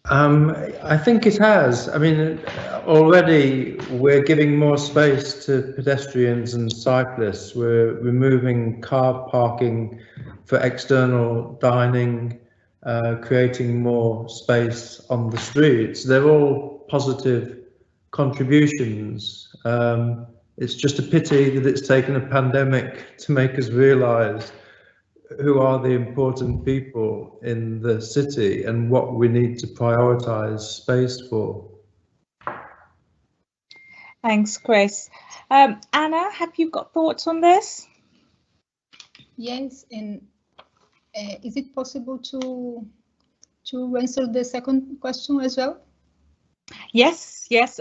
I think it has. I mean, already we're giving more space to pedestrians and cyclists. We're removing car parking for external dining, creating more space on the streets. They're all positive contributions. It's just a pity that it's taken a pandemic to make us realise who are the important people in the city and what we need to prioritise space for. Thanks, Chris. Anna, have you got thoughts on this? Yes, and is it possible to answer the second question as well? Yes, yes,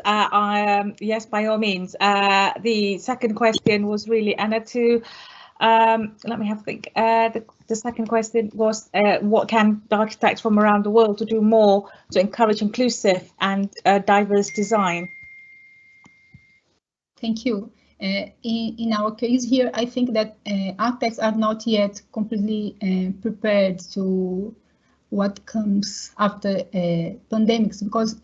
yes, by all means. The second question was really, Anna, to let me have a think. The second question was, what can the architects from around the world to do more to encourage inclusive and diverse design? Thank you. In our case here, I think that architects are not yet completely prepared to what comes after pandemics, because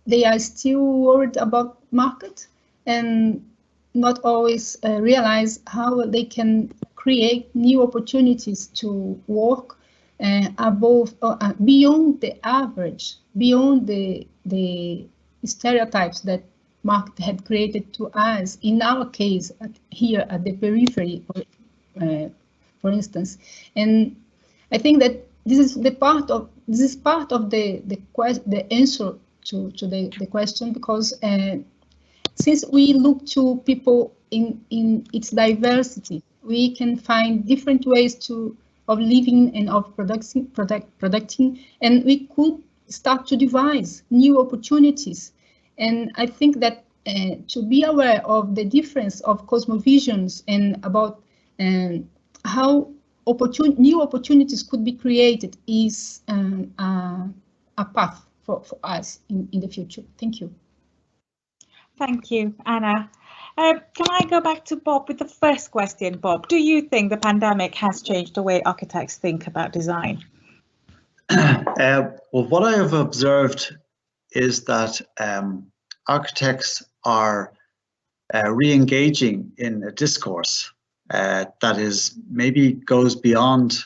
they are still worried about market and not always realize how they can create new opportunities to work above, beyond the average, beyond the stereotypes that market had created to us. In our case, here at the periphery, for instance, and I think that this is part of the answer to the question, because since we look to people in its diversity, we can find different ways of living and of producing, and we could start to devise new opportunities. And I think that to be aware of the difference of cosmovisions and about how new opportunities could be created is a path for us in the future. Thank you. Thank you, Anna. Can I go back to Bob with the first question? Bob, do you think the pandemic has changed the way architects think about design? Well, what I have observed is that architects are re-engaging in a discourse that is maybe goes beyond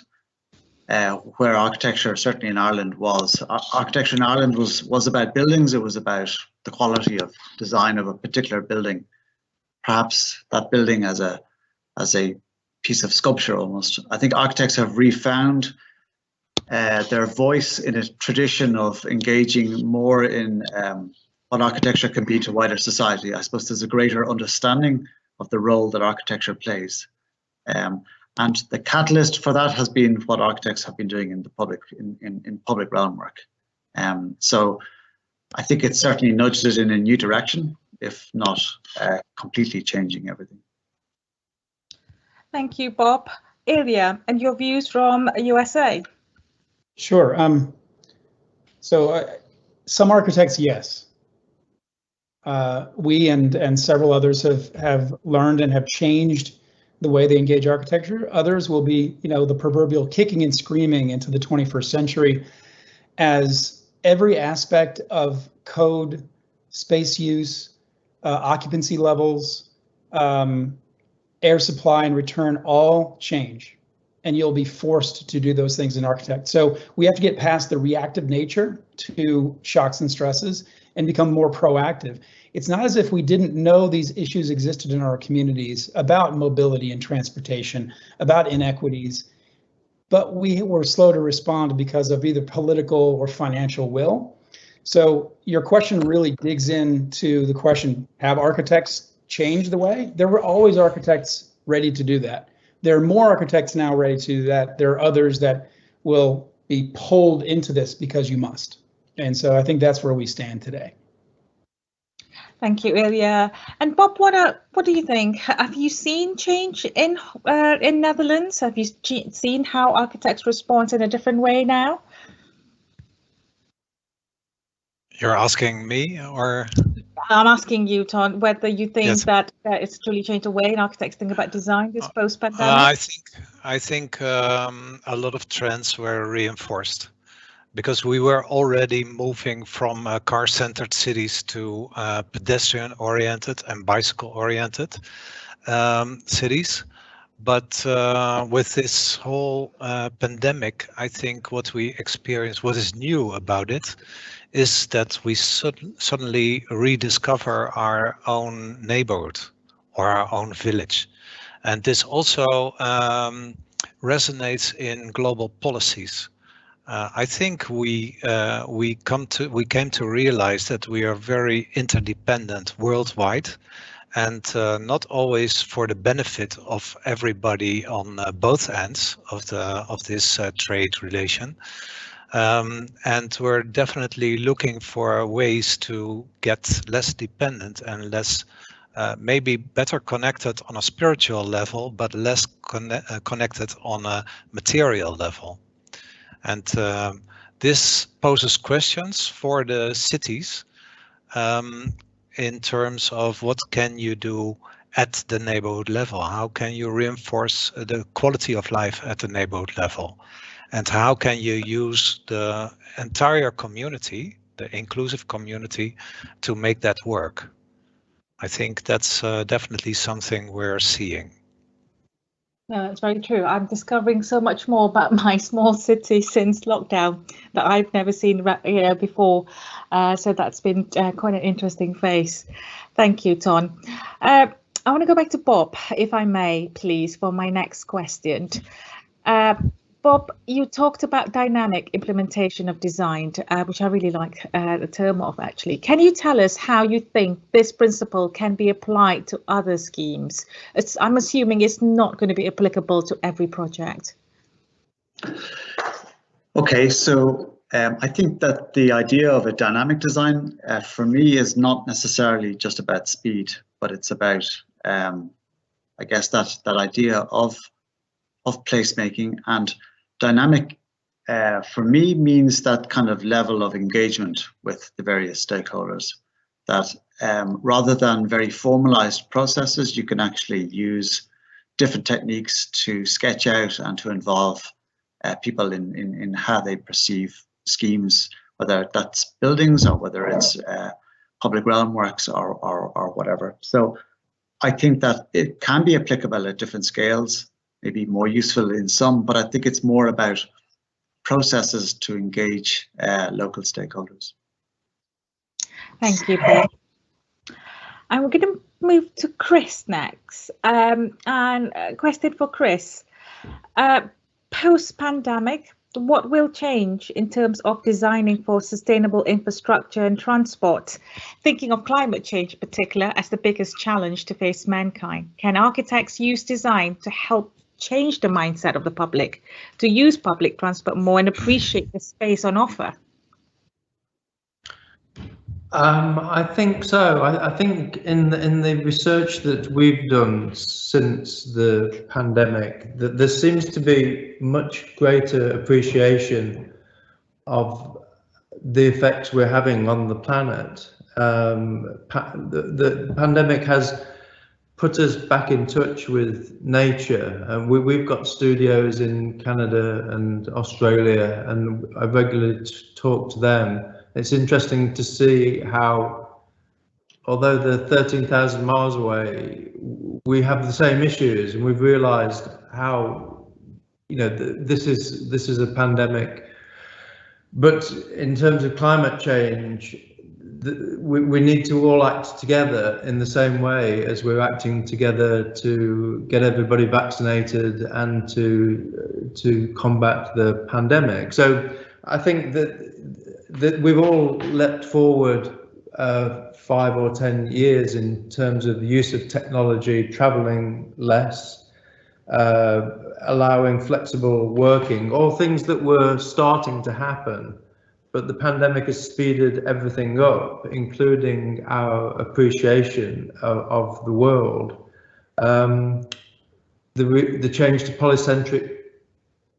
where architecture, certainly in Ireland, was. Architecture in Ireland was about buildings. It was about the quality of design of a particular building. Perhaps that building as a piece of sculpture almost. I think architects have refound their voice in a tradition of engaging more in what architecture can be to wider society. I suppose there's a greater understanding of the role that architecture plays. And the catalyst for that has been what architects have been doing in the public, in public realm work. So I think it certainly nudged it in a new direction, if not completely changing everything. Thank you, Bob. Ilya, and your views from USA? Sure. So some architects, yes. We and several others have learned and have changed the way they engage architecture. Others will be, the proverbial kicking and screaming into the 21st century as every aspect of code, space use, occupancy levels, air supply and return all change, and you'll be forced to do those things in architect. So we have to get past the reactive nature to shocks and stresses and become more proactive. It's not as if we didn't know these issues existed in our communities about mobility and transportation, about inequities, but we were slow to respond because of either political or financial will. So your question really digs into the question, have architects changed the way? There were always architects ready to do that. There are more architects now ready to do that. There are others that will be pulled into this because you must. And so I think that's where we stand today. Thank you, Ilya. And Bob, what do you think? Have you seen change in Netherlands? Have you seen how architects respond in a different way now? You're asking me, or? I'm asking you, Ton, whether you think that it's truly changed the way architects think about design this post-pandemic. I think a lot of trends were reinforced, because we were already moving from car-centered cities to pedestrian-oriented and bicycle-oriented cities. But with this whole pandemic, I think what we experienced, what is new about it, is that we suddenly rediscover our own neighborhood or our own village. And this also resonates in global policies. I think we came to realize that we are very interdependent worldwide, and not always for the benefit of everybody on both ends of this trade relation. And we're definitely looking for ways to get less dependent and less, maybe better connected on a spiritual level, but less connected on a material level. And this poses questions for the cities in terms of what can you do at the neighborhood level? How can you reinforce the quality of life at the neighborhood level? And how can you use the entire community, the inclusive community, to make that work? I think that's definitely something we're seeing. No, it's very true. I'm discovering so much more about my small city since lockdown that I've never seen before. So that's been quite an interesting phase. Thank you, Ton. I want to go back to Bob, if I may, please, for my next question. Bob, you talked about dynamic implementation of design, which I really like the term of, actually. Can you tell us how you think this principle can be applied to other schemes? I'm assuming it's not going to be applicable to every project. Okay, so I think that the idea of a dynamic design, for me, is not necessarily just about speed, but it's about, I guess, that idea of placemaking. And dynamic, for me, means that kind of level of engagement with the various stakeholders, that rather than very formalized processes, you can actually use different techniques to sketch out and to involve people in how they perceive schemes, whether that's buildings or whether it's public realm works or whatever. So I think that it can be applicable at different scales, maybe more useful in some, but I think it's more about processes to engage local stakeholders. Thank you, Paul. And we're going to move to Chris next. And a question for Chris. Post-pandemic, what will change in terms of designing for sustainable infrastructure and transport? Thinking of climate change in particular as the biggest challenge to face mankind, can architects use design to help change the mindset of the public to use public transport more and appreciate the space on offer? I think so. I think in the research that we've done since the pandemic, that there seems to be much greater appreciation of the effects we're having on the planet. The pandemic has put us back in touch with nature, and we've got studios in Canada and Australia, and I regularly talk to them. It's interesting to see how, although they're 13,000 miles away, we have the same issues, and we've realized how, you know, this is a pandemic. But in terms of climate change, we need to all act together in the same way as we're acting together to get everybody vaccinated and to combat the pandemic. So I think that we've all leapt forward 5 or 10 years in terms of the use of technology, traveling less, allowing flexible working, all things that were starting to happen. But the pandemic has speeded everything up, including our appreciation of the world. The change to polycentric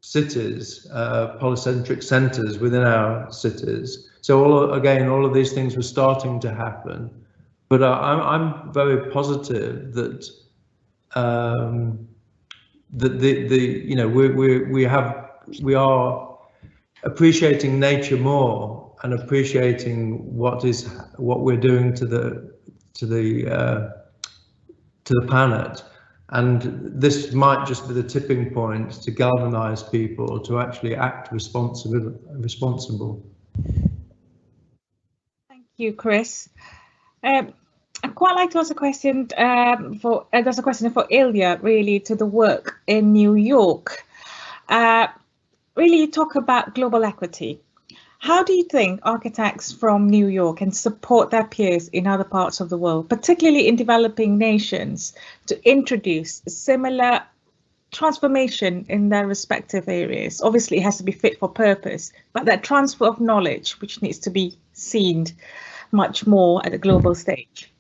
cities, polycentric centres within our cities. So all of these things were starting to happen. But I'm very positive that we are appreciating nature more and appreciating what we're doing to the planet, and this might just be the tipping point to galvanize people to actually act responsible. Thank you, Chris. I'd quite like to ask a question there's a question for Ilya, really, to the work in New York. Really, you talk about global equity. How do you think architects from New York can support their peers in other parts of the world, particularly in developing nations, to introduce a similar transformation in their respective areas? Obviously, it has to be fit for purpose, but that transfer of knowledge, which needs to be seen much more at a global stage.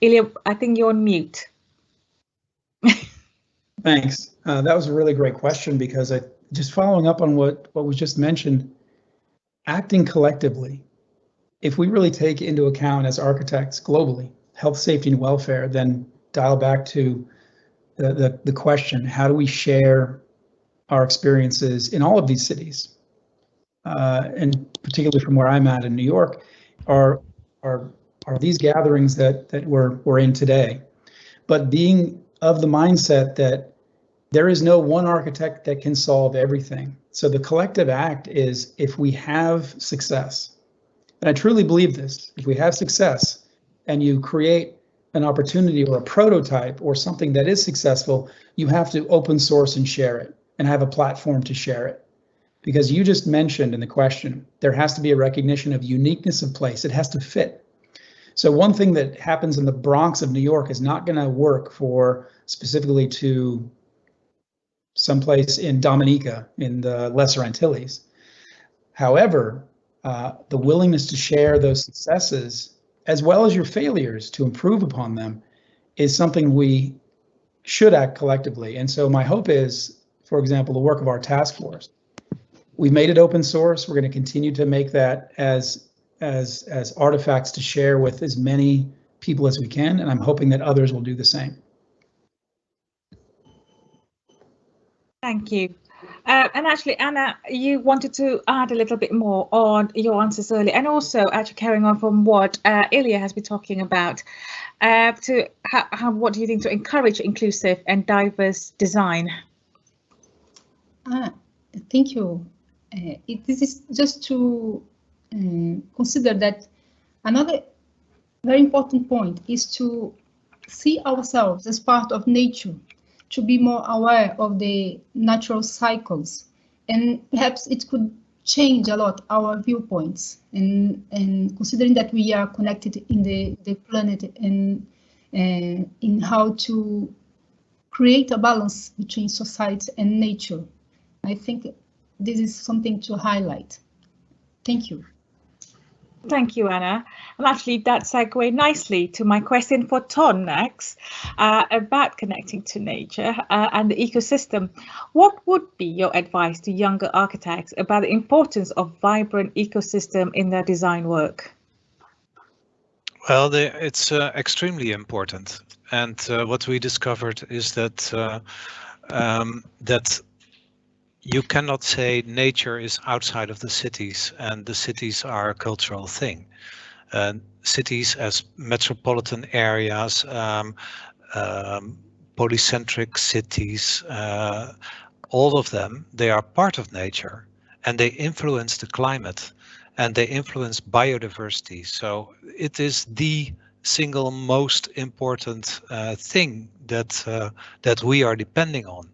Ilya, I think you're on mute. Thanks. That was a really great question, because just following up on what was just mentioned, acting collectively, if we really take into account as architects globally, health, safety, and welfare, then dial back to the question, how do we share our experiences in all of these cities? And particularly from where I'm at in New York, are these gatherings that we're in today, but being of the mindset that there is no one architect that can solve everything. So the collective act is, if we have success, and I truly believe this, if we have success and you create an opportunity or a prototype or something that is successful, you have to open source and share it and have a platform to share it. Because you just mentioned in the question, there has to be a recognition of uniqueness of place. It has to fit. So one thing that happens in the Bronx of New York is not going to work for specifically to someplace in Dominica in the Lesser Antilles. However, the willingness to share those successes as well as your failures to improve upon them is something we should act collectively. And so my hope is, for example, the work of our task force. We've made it open source. We're going to continue to make that as artifacts to share with as many people as we can, and I'm hoping that others will do the same. Thank you. And actually, Anna, you wanted to add a little bit more on your answers earlier, and also actually carrying on from what Ilya has been talking about, what do you think to encourage inclusive and diverse design? Thank you. This is just to consider that Another very important point is to see ourselves as part of nature, to be more aware of the natural cycles, and perhaps it could change a lot our viewpoints, and considering that we are connected in the planet, and in how to create a balance between society and nature. I think this is something to highlight. Thank you. Thank you, Anna. And actually that segues nicely to my question for Ton next, about connecting to nature and the ecosystem. What would be your advice to younger architects about the importance of vibrant ecosystem in their design work? Well, it's extremely important. And what we discovered is that that you cannot say nature is outside of the cities and the cities are a cultural thing. Cities as metropolitan areas, polycentric cities, all of them, they are part of nature and they influence the climate and they influence biodiversity. So it is the single most important thing that we are depending on.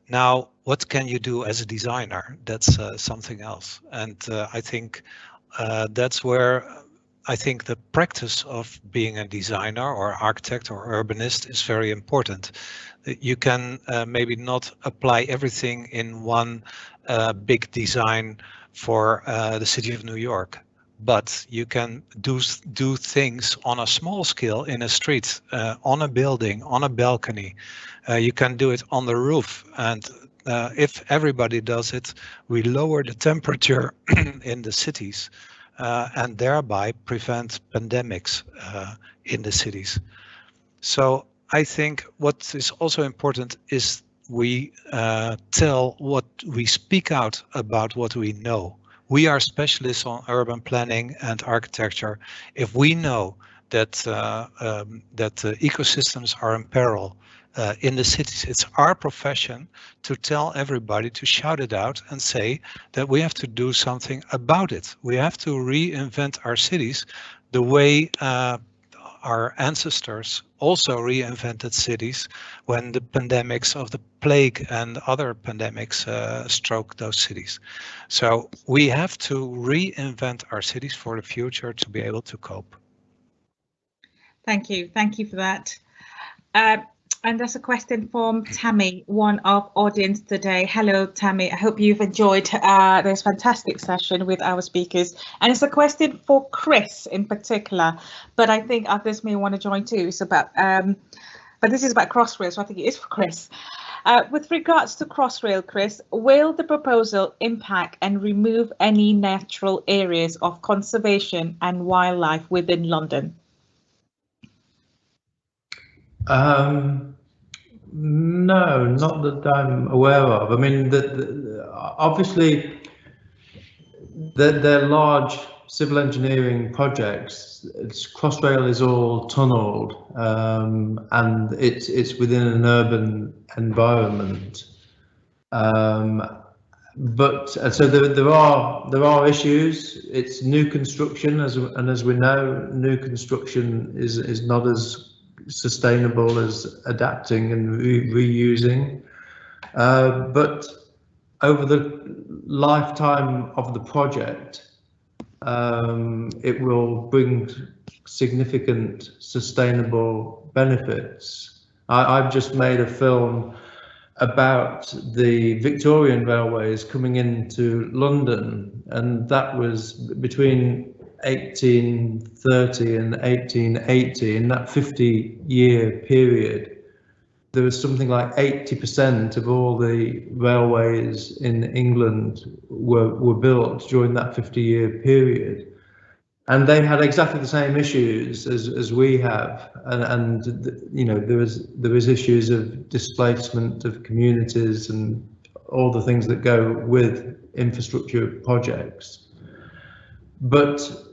Now, what can you do as a designer? That's something else. And I think that's where I think the practice of being a designer or architect or urbanist is very important. You can maybe not apply everything in one big design for the city of New York, but you can do things on a small scale in a street, on a building, on a balcony. You can do it on the roof, and if everybody does it, we lower the temperature in the cities and thereby prevent pandemics in the cities. So I think what is also important is we we speak out about what we know. We are specialists on urban planning and architecture. If we know that that ecosystems are in peril in the cities, it's our profession to tell everybody, to shout it out and say that we have to do something about it. We have to reinvent our cities the way our ancestors also reinvented cities when the pandemics of the plague and other pandemics struck those cities. So we have to reinvent our cities for the future to be able to cope. Thank you for that. And there's a question from Tammy, one of audience today. Hello, Tammy. I hope you've enjoyed this fantastic session with our speakers. And it's a question for Chris in particular, but I think others may want to join too. It's about, but this is about Crossrail, so I think it is for Chris. With regards to Crossrail, Chris, will the proposal impact and remove any natural areas of conservation and wildlife within London? No, not that I'm aware of. I mean, obviously, they're large civil engineering projects. Crossrail is all tunnelled, and it's within an urban environment. But so there are issues. It's new construction, and as we know, new construction is not as sustainable as adapting and reusing, but over the lifetime of the project, it will bring significant sustainable benefits. I've just made a film about the Victorian railways coming into London, and that was between 1830 and 1880. In that 50-year period, there was something like 80% of all the railways in England were built during that 50-year period, and they had exactly the same issues as we have, and you know, there was issues of displacement of communities and all the things that go with infrastructure projects. But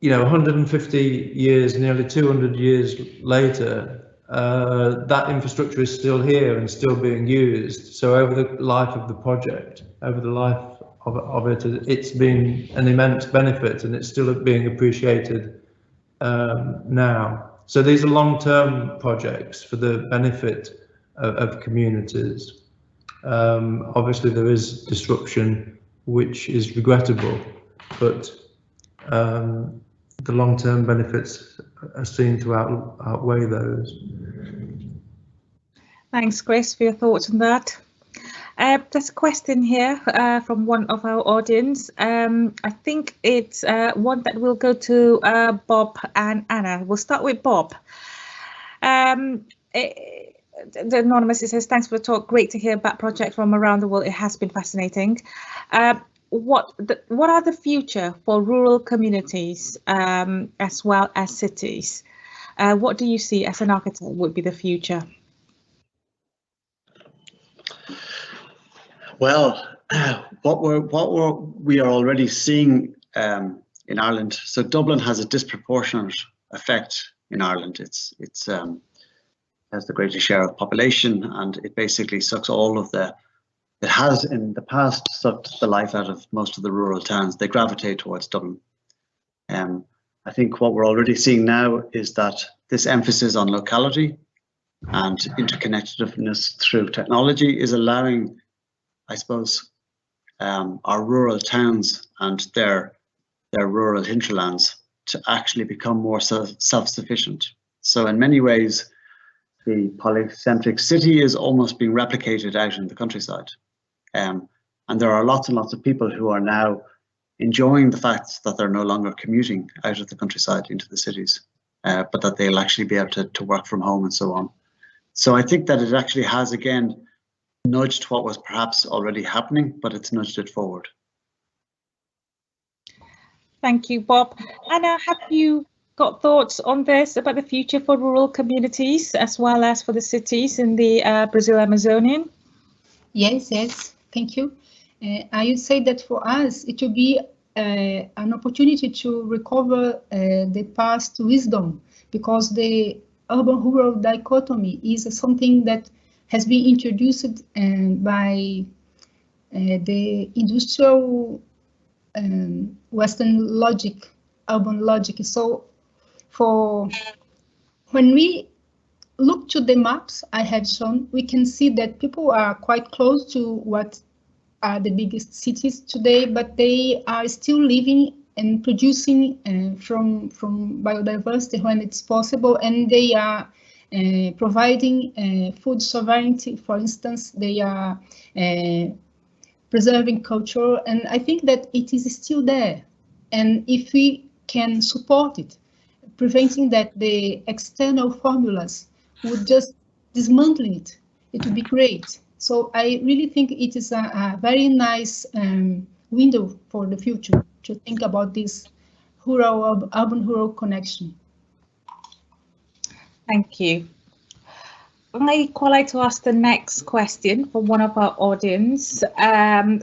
you know, 150 years, nearly 200 years later, that infrastructure is still here and still being used. So over the life of the project, over the life of it, it's been an immense benefit, and it's still being appreciated now. So these are long-term projects for the benefit of communities. Obviously there is disruption, which is regrettable, but the long-term benefits are seen to outweigh those. Thanks, Chris, for your thoughts on that. There's a question here from one of our audience. I think it's one that will go to Bob and Anna. We'll start with Bob. The anonymous, it says, thanks for the talk. Great to hear about projects from around the world. It has been fascinating. What are the future for rural communities as well as cities? What do you see as an architect would be the future? Well, what we are already seeing in Ireland. So Dublin has a disproportionate effect in Ireland. It's has the greatest share of population, and it basically sucks all of the. It has in the past sucked the life out of most of the rural towns. They gravitate towards Dublin. I think what we're already seeing now is that this emphasis on locality and interconnectedness through technology is allowing, I suppose, our rural towns and their rural hinterlands to actually become more self-sufficient. So in many ways, the polycentric city is almost being replicated out in the countryside. And there are lots and lots of people who are now enjoying the fact that they're no longer commuting out of the countryside into the cities, but that they'll actually be able to work from home and so on. So I think that it actually has, again, nudged what was perhaps already happening, but it's nudged it forward. Thank you, Bob. Anna, have you got thoughts on this about the future for rural communities as well as for the cities in the Brazil Amazonian? Yes, thank you. I would say that for us, it will be an opportunity to recover the past wisdom, because the urban-rural dichotomy is something that has been introduced by the industrial Western logic, urban logic. So when we look to the maps I have shown, we can see that people are quite close to what are the biggest cities today, but they are still living and producing from biodiversity when it's possible, and they are providing food sovereignty. For instance, they are preserving culture, and I think that it is still there. And if we can support it, preventing that the external formulas would just dismantle it, it would be great. So I really think it is a very nice window for the future to think about this urban-rural connection. Thank you. I'd like to ask the next question from one of our audience. Well,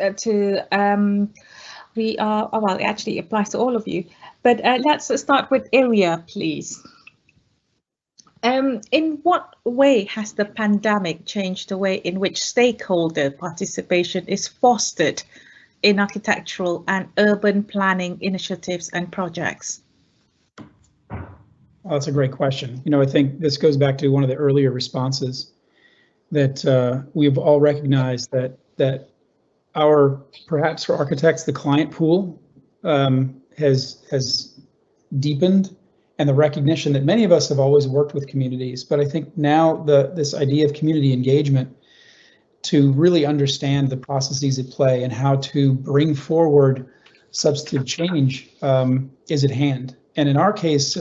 it actually applies to all of you, but let's start with Iria, please. In what way has the pandemic changed the way in which stakeholder participation is fostered in architectural and urban planning initiatives and projects? Well, that's a great question. You know, I think this goes back to one of the earlier responses that we've all recognized that our, perhaps for architects, the client pool has deepened, and the recognition that many of us have always worked with communities. But I think now this idea of community engagement, to really understand the processes at play and how to bring forward substantive change is at hand. And in our case,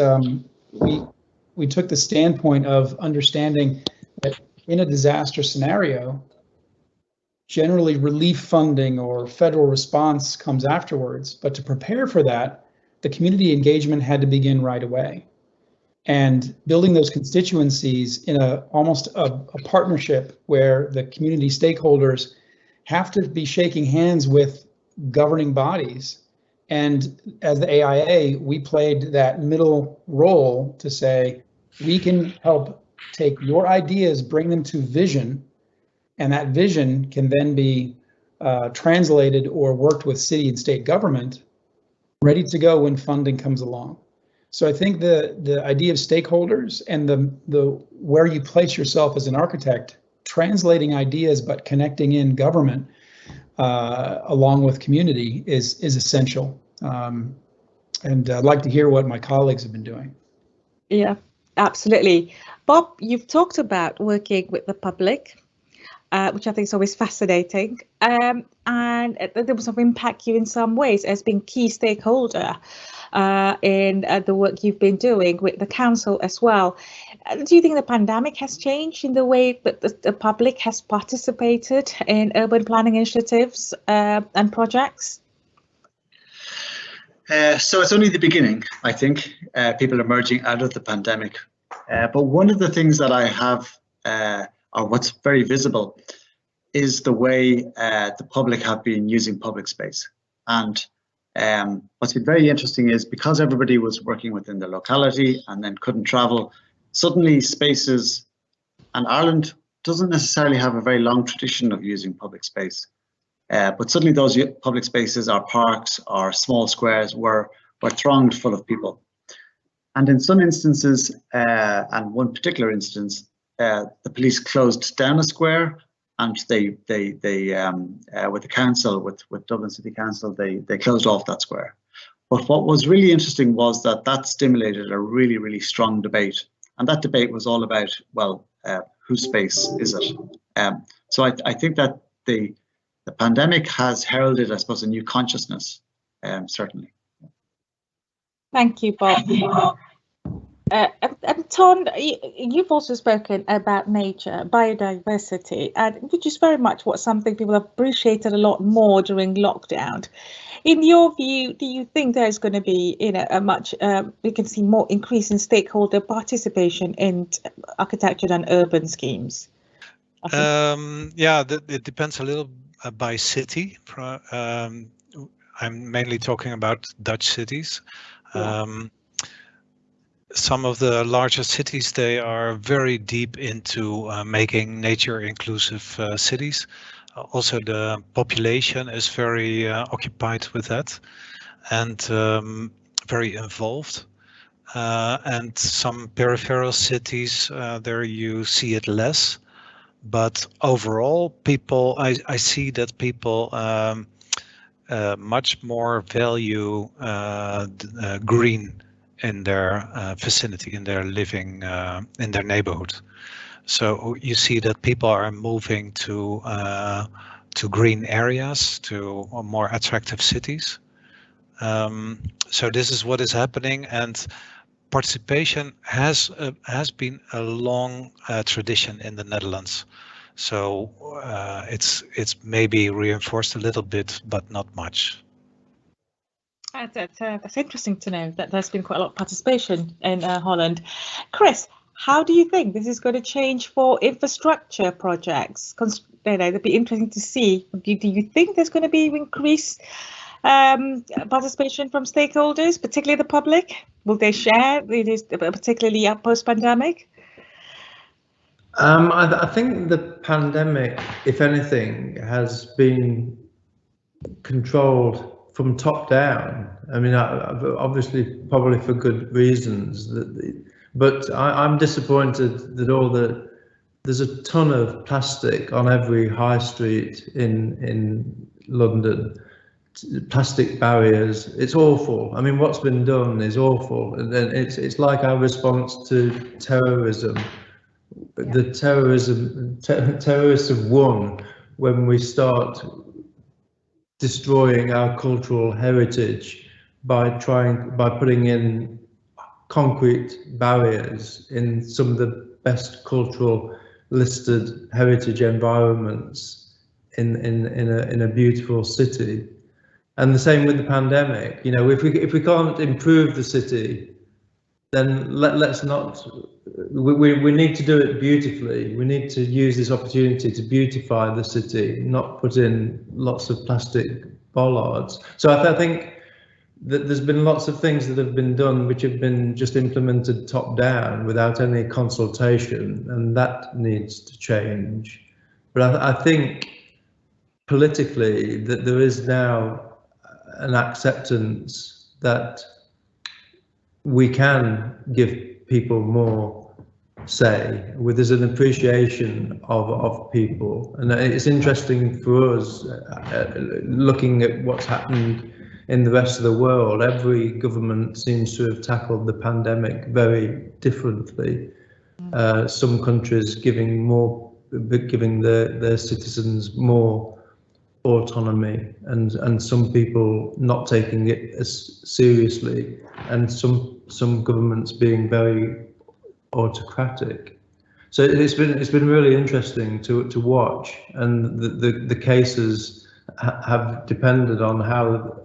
we took the standpoint of understanding that in a disaster scenario, generally relief funding or federal response comes afterwards. But to prepare for that, the community engagement had to begin right away. And building those constituencies in almost a partnership where the community stakeholders have to be shaking hands with governing bodies. And as the AIA, we played that middle role to say, we can help take your ideas, bring them to vision, and that vision can then be translated or worked with city and state government, ready to go when funding comes along. So I think the idea of stakeholders and the where you place yourself as an architect, translating ideas but connecting in government along with community is essential. And I'd like to hear what my colleagues have been doing. Yeah, absolutely. Bob, you've talked about working with the public, which I think is always fascinating. And there was some impact you in some ways as being key stakeholder in the work you've been doing with the council as well. Do you think the pandemic has changed in the way that the public has participated in urban planning initiatives and projects? So it's only the beginning, I think, people emerging out of the pandemic. But one of the things that I have, or what's very visible, is the way the public have been using public space. And what's been very interesting is because everybody was working within the locality and then couldn't travel, suddenly spaces, and Ireland doesn't necessarily have a very long tradition of using public space. But suddenly those public spaces, our parks, our small squares were thronged full of people. And in some instances, and one particular instance, the police closed down a square, and they with the council, with Dublin City Council, they closed off that square. But what was really interesting was that stimulated a really, really strong debate. And that debate was all about, well, whose space is it? So I think that the pandemic has heralded, I suppose, a new consciousness, certainly. Thank you, Bob. And Ton, you've also spoken about nature, biodiversity, and which is very much what something people appreciated a lot more during lockdown. In your view, do you think there's going to be, a much, we can see more increase in stakeholder participation in architecture and urban schemes? Yeah, it depends a little by city. I'm mainly talking about Dutch cities. Yeah. Some of the larger cities, they are very deep into making nature inclusive cities. Also, the population is very occupied with that and very involved. And some peripheral cities, there you see it less. But overall, people, I see that people much more value green in their vicinity, in their living, in their neighborhood. So you see that people are moving to green areas, to more attractive cities. So this is what is happening, and participation has been a long tradition in the Netherlands. So it's maybe reinforced a little bit, but not much. That's interesting to know that there's been quite a lot of participation in Holland. Chris, how do you think this is going to change for infrastructure projects? It'd be interesting to see. Do you think there's going to be increased participation from stakeholders, particularly the public? Will they share, particularly post-pandemic? I think the pandemic, if anything, has been controlled from top down. I mean, obviously, probably for good reasons. But I'm disappointed that there's a ton of plastic on every high street in London. Plastic barriers. It's awful. I mean, what's been done is awful, and then it's like our response to terrorism. Yeah. The terrorists have won when we start destroying our cultural heritage by putting in concrete barriers in some of the best cultural listed heritage environments in a beautiful city. And the same with the pandemic. You know, if we can't improve the city, then let's not. We need to do it beautifully. We need to use this opportunity to beautify the city, not put in lots of plastic bollards. So I think that there's been lots of things that have been done which have been just implemented top down without any consultation, and that needs to change. But I think politically that there is now an acceptance that we can give people more say, there's an appreciation of people, and it's interesting for us looking at what's happened in the rest of the world. Every government seems to have tackled the pandemic very differently. Some countries giving their citizens more autonomy, and some people not taking it as seriously, and some governments being very autocratic. So it's been really interesting to watch, and the cases have depended on how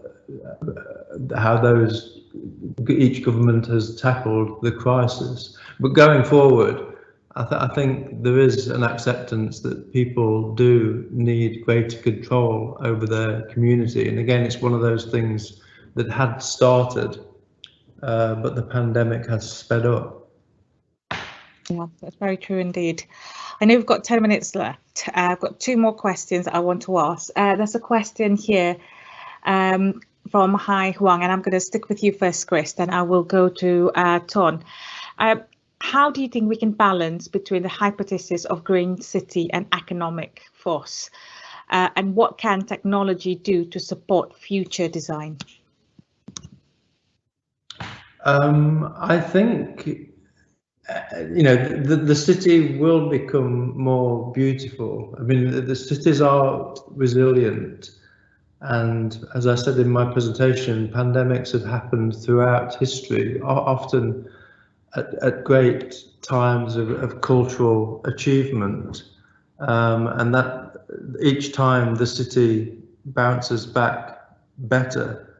each government has tackled the crisis. But going forward, I think there is an acceptance that people do need greater control over their community. And again, it's one of those things that had started, but the pandemic has sped up. Yeah, that's very true indeed. I know we've got 10 minutes left. I've got 2 more questions I want to ask. There's a question here from Hai Huang, and I'm going to stick with you first, Chris, then I will go to Ton. How do you think we can balance between the hypothesis of green city and economic force? And what can technology do to support future design? I think, you know, the city will become more beautiful. I mean, the cities are resilient. And as I said in my presentation, pandemics have happened throughout history, often at great times of cultural achievement. And that each time the city bounces back better.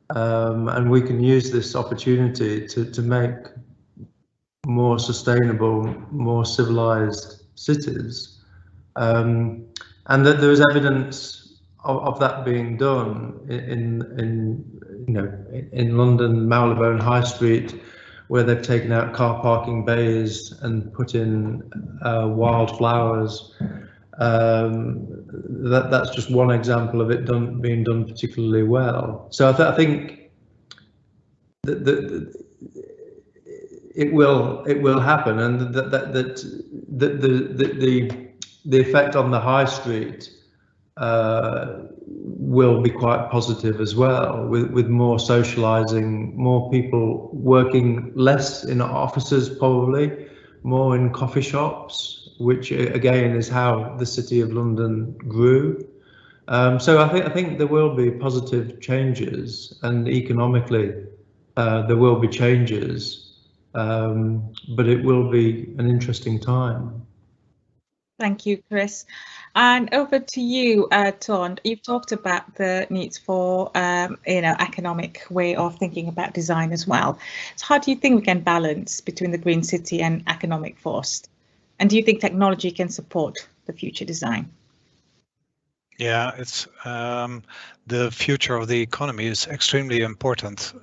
And we can use this opportunity to make more sustainable, more civilized cities. And that there is evidence of that being done in London, Marylebone High Street, where they've taken out car parking bays and put in wildflowers. That's just one example of it being done particularly well. So I think that it will happen, and that the effect on the high street will be quite positive as well, with more socializing, more people working less in offices, probably more in coffee shops, which again is how the City of London grew. So I think there will be positive changes, and economically there will be changes, but it will be an interesting time. Thank you, Chris. And over to you, Ton. You've talked about the needs for, economic way of thinking about design as well. So how do you think we can balance between the green city and economic force? And do you think technology can support the future design? Yeah, it's the future of the economy is extremely important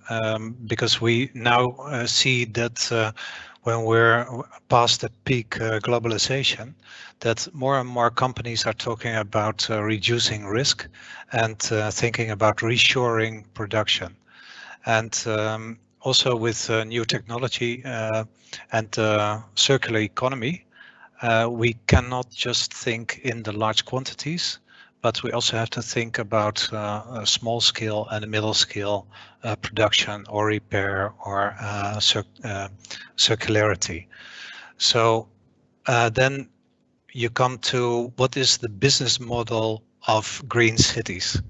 because we now see that when we're past the peak globalization, that more and more companies are talking about reducing risk and thinking about reshoring production. And also with new technology and circular economy, we cannot just think in the large quantities, but we also have to think about a small scale and a middle scale production or repair or circularity. So then you come to what is the business model of green cities.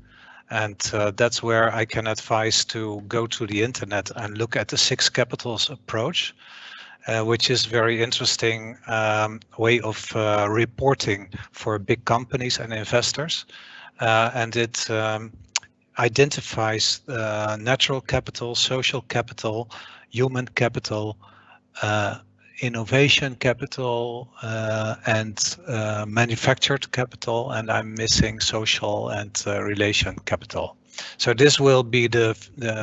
And that's where I can advise to go to the internet and look at the 6 capitals approach, which is very interesting way of reporting for big companies and investors. And it identifies natural capital, social capital, human capital, innovation capital, and manufactured capital, and I'm missing social and relation capital. So this will be the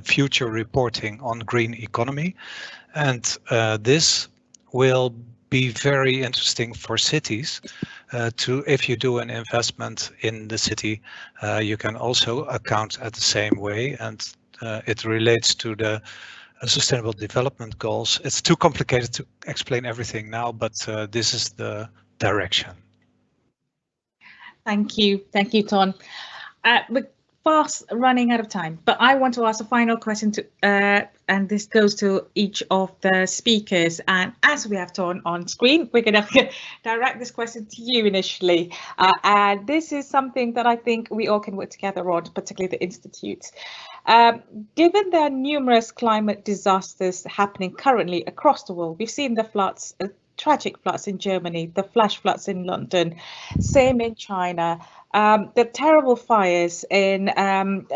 future reporting on green economy, and this will be very interesting for cities if you do an investment in the city, you can also account at the same way, and it relates to the Sustainable Development Goals. It's too complicated to explain everything now, but this is the direction. Thank you, Ton. We're fast running out of time, but I want to ask a final question to, and this goes to each of the speakers. And as we have Ton on screen, we're going to direct this question to you initially. And this is something that I think we all can work together on, particularly the institutes. Given there are numerous climate disasters happening currently across the world, we've seen the floods, tragic floods in Germany, the flash floods in London, same in China, the terrible fires in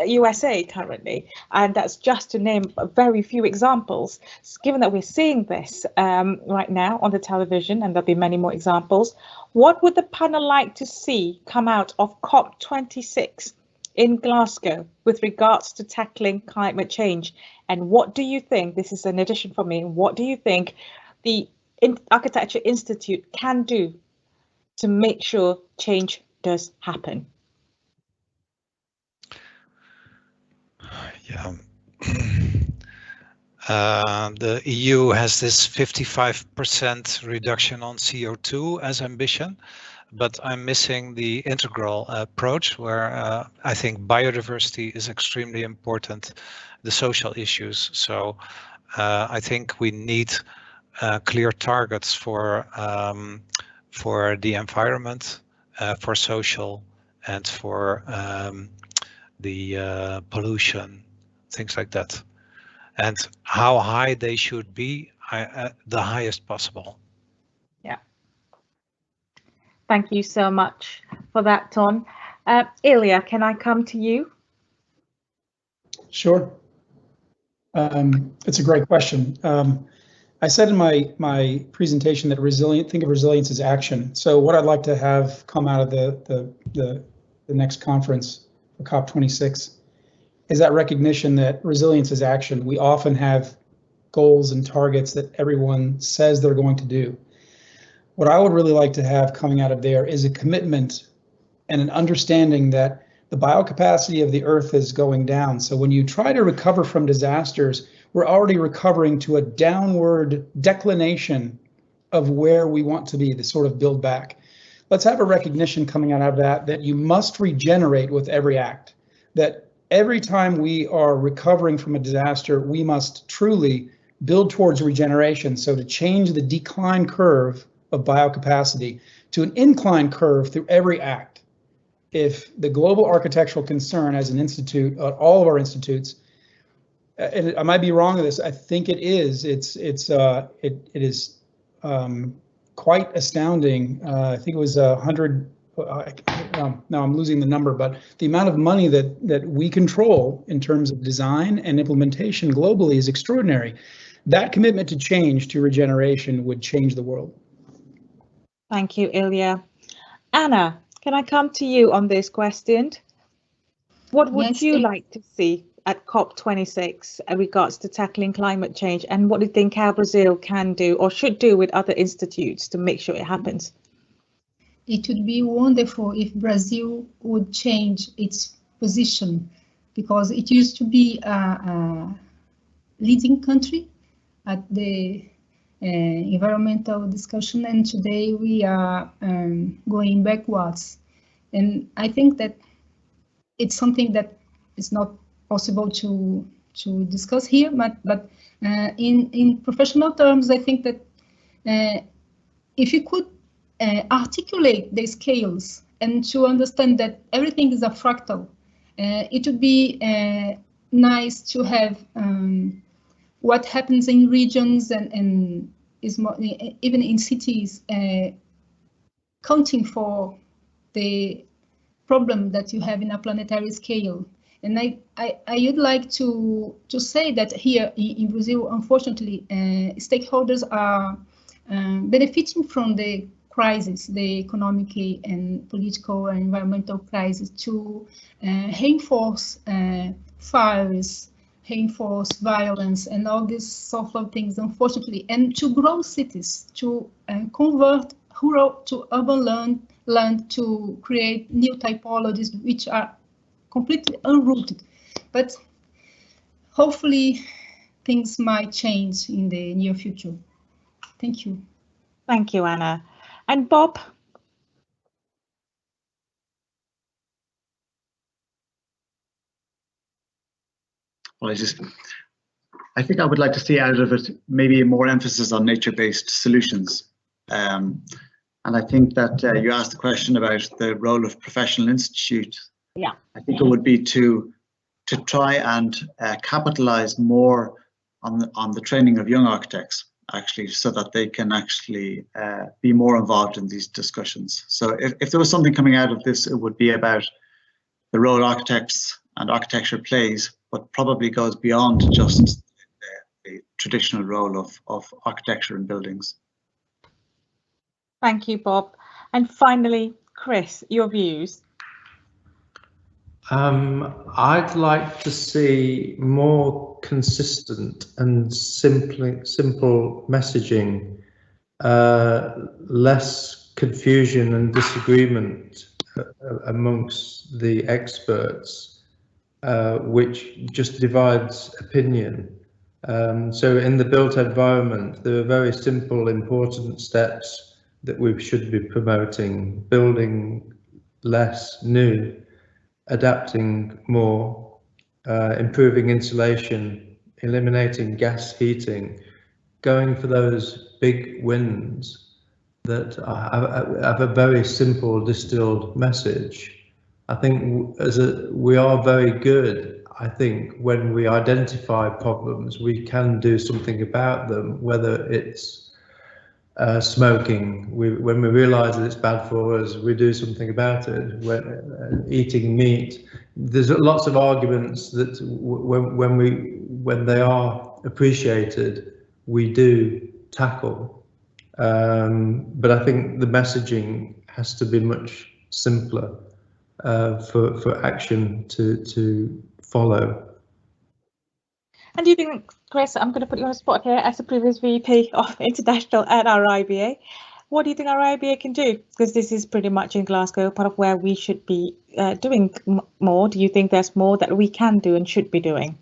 USA currently, and that's just to name a very few examples. Given that we're seeing this right now on the television, and there'll be many more examples, what would the panel like to see come out of COP26 in Glasgow with regards to tackling climate change? And what do you think, this is an addition from me, what do you think the Architecture Institute can do to make sure change does happen? Yeah, the EU has this 55% reduction on CO2 as ambition, but I'm missing the integral approach where I think biodiversity is extremely important, the social issues. So I think we need clear targets for the environment, for social, and for the pollution, things like that. And how high they should be, the highest possible. Yeah. Thank you so much for that, Ton. Ilya, can I come to you? Sure. It's a great question. I said in my presentation that think of resilience as action. So what I'd like to have come out of the next conference for COP26 is that recognition that resilience is action. We often have goals and targets that everyone says they're going to do. What I would really like to have coming out of there is a commitment and an understanding that the biocapacity of the Earth is going down. So when you try to recover from disasters, we're already recovering to a downward declination of where we want to be, to sort of build back. Let's have a recognition coming out of that you must regenerate with every act, that every time we are recovering from a disaster, we must truly build towards regeneration. So to change the decline curve of biocapacity to an incline curve through every act. If the global architectural concern as an institute, all of our institutes, and I might be wrong on this, I think it is. It is quite astounding. I think it was 100. Now I'm losing the number, but the amount of money that we control in terms of design and implementation globally is extraordinary. That commitment to change, to regeneration, would change the world. Thank you, Ilya. Anna, can I come to you on this question? What would you like to see at COP26 in regards to tackling climate change, and what do you think how Brazil can do or should do with other institutes to make sure it happens? It would be wonderful if Brazil would change its position, because it used to be a leading country at the environmental discussion, and today we are going backwards. And I think that it's something that is not possible to discuss here, but in professional terms, I think that if you could articulate the scales and to understand that everything is a fractal, it would be nice to have what happens in regions and is more, even in cities, counting for the problem that you have in a planetary scale. And I would like to say that here in Brazil, unfortunately, stakeholders are benefiting from the crisis, the economic and political and environmental crisis, to reinforce fires, reinforce violence, and all these sort of things, unfortunately, and to grow cities, to convert rural to urban land, to create new typologies which are completely unrooted. But hopefully things might change in the near future. Thank you. Thank you, Anna. And Bob? Well, I think I would like to see out of it maybe more emphasis on nature-based solutions. And I think that you asked the question about the role of professional institute. Yeah. I think it would be to try and capitalize more on the training of young architects, actually, so that they can actually be more involved in these discussions. So if there was something coming out of this, it would be about the role architects and architecture plays, but probably goes beyond just the traditional role of architecture in buildings. Thank you, Bob. And finally, Chris, your views. I'd like to see more consistent and simple messaging, less confusion and disagreement amongst the experts, which just divides opinion. So in the built environment, there are very simple, important steps that we should be promoting: building less new, adapting more, improving insulation, eliminating gas heating, going for those big wins that have a very simple distilled message. I think we are very good, I think, when we identify problems, we can do something about them, whether it's smoking. When we realise that it's bad for us, we do something about it. When eating meat, there's lots of arguments that when they are appreciated, we do tackle. But I think the messaging has to be much simpler for action to follow. And do you think, Chris, I'm going to put you on the spot here as a previous VP of International at RIBA. What do you think RIBA can do? Because this is pretty much in Glasgow, part of where we should be doing more. Do you think there's more that we can do and should be doing?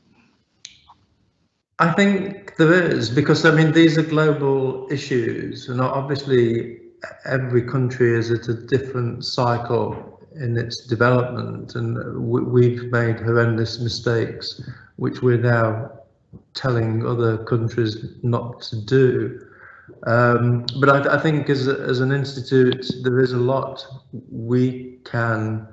I think there is, because I mean, these are global issues, and obviously every country is at a different cycle in its development, and we've made horrendous mistakes, which we're now telling other countries not to do. But I think as an institute, there is a lot we can,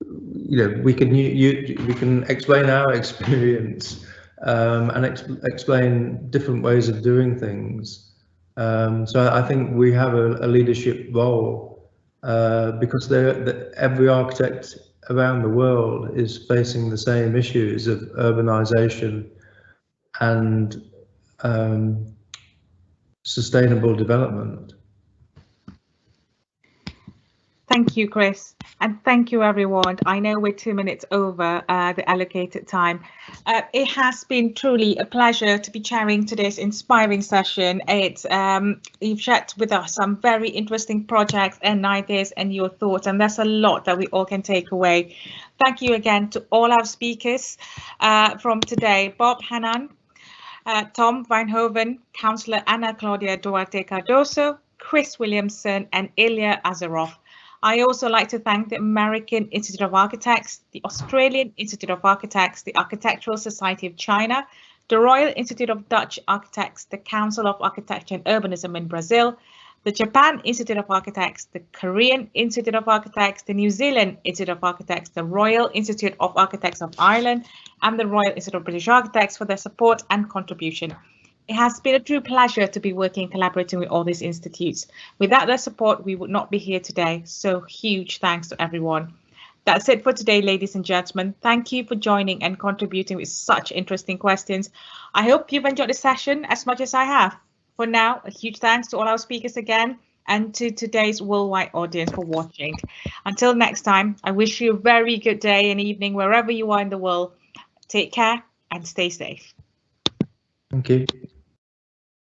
we can explain our experience and explain different ways of doing things. So I think we have a leadership role because every architect around the world is facing the same issues of urbanization and sustainable development. Thank you, Chris, and thank you, everyone. I know we're 2 minutes over the allocated time. It has been truly a pleasure to be chairing today's inspiring session. You've shared with us some very interesting projects and ideas and your thoughts, and there's a lot that we all can take away. Thank you again to all our speakers from today: Bob Hannan, Tom Weinhoven, Councillor Ana Claudia Duarte Cardoso, Chris Williamson, and Ilya Azarov. I also like to thank the American Institute of Architects, the Australian Institute of Architects, the Architectural Society of China, the Royal Institute of Dutch Architects, the Council of Architecture and Urbanism in Brazil, the Japan Institute of Architects, the Korean Institute of Architects, the New Zealand Institute of Architects, the Royal Institute of Architects of Ireland, and the Royal Institute of British Architects for their support and contribution. It has been a true pleasure to be working and collaborating with all these institutes. Without their support, we would not be here today. So huge thanks to everyone. That's it for today, ladies and gentlemen. Thank you for joining and contributing with such interesting questions. I hope you've enjoyed the session as much as I have. For now, a huge thanks to all our speakers again and to today's worldwide audience for watching. Until next time, I wish you a very good day and evening wherever you are in the world. Take care and stay safe. Thank you.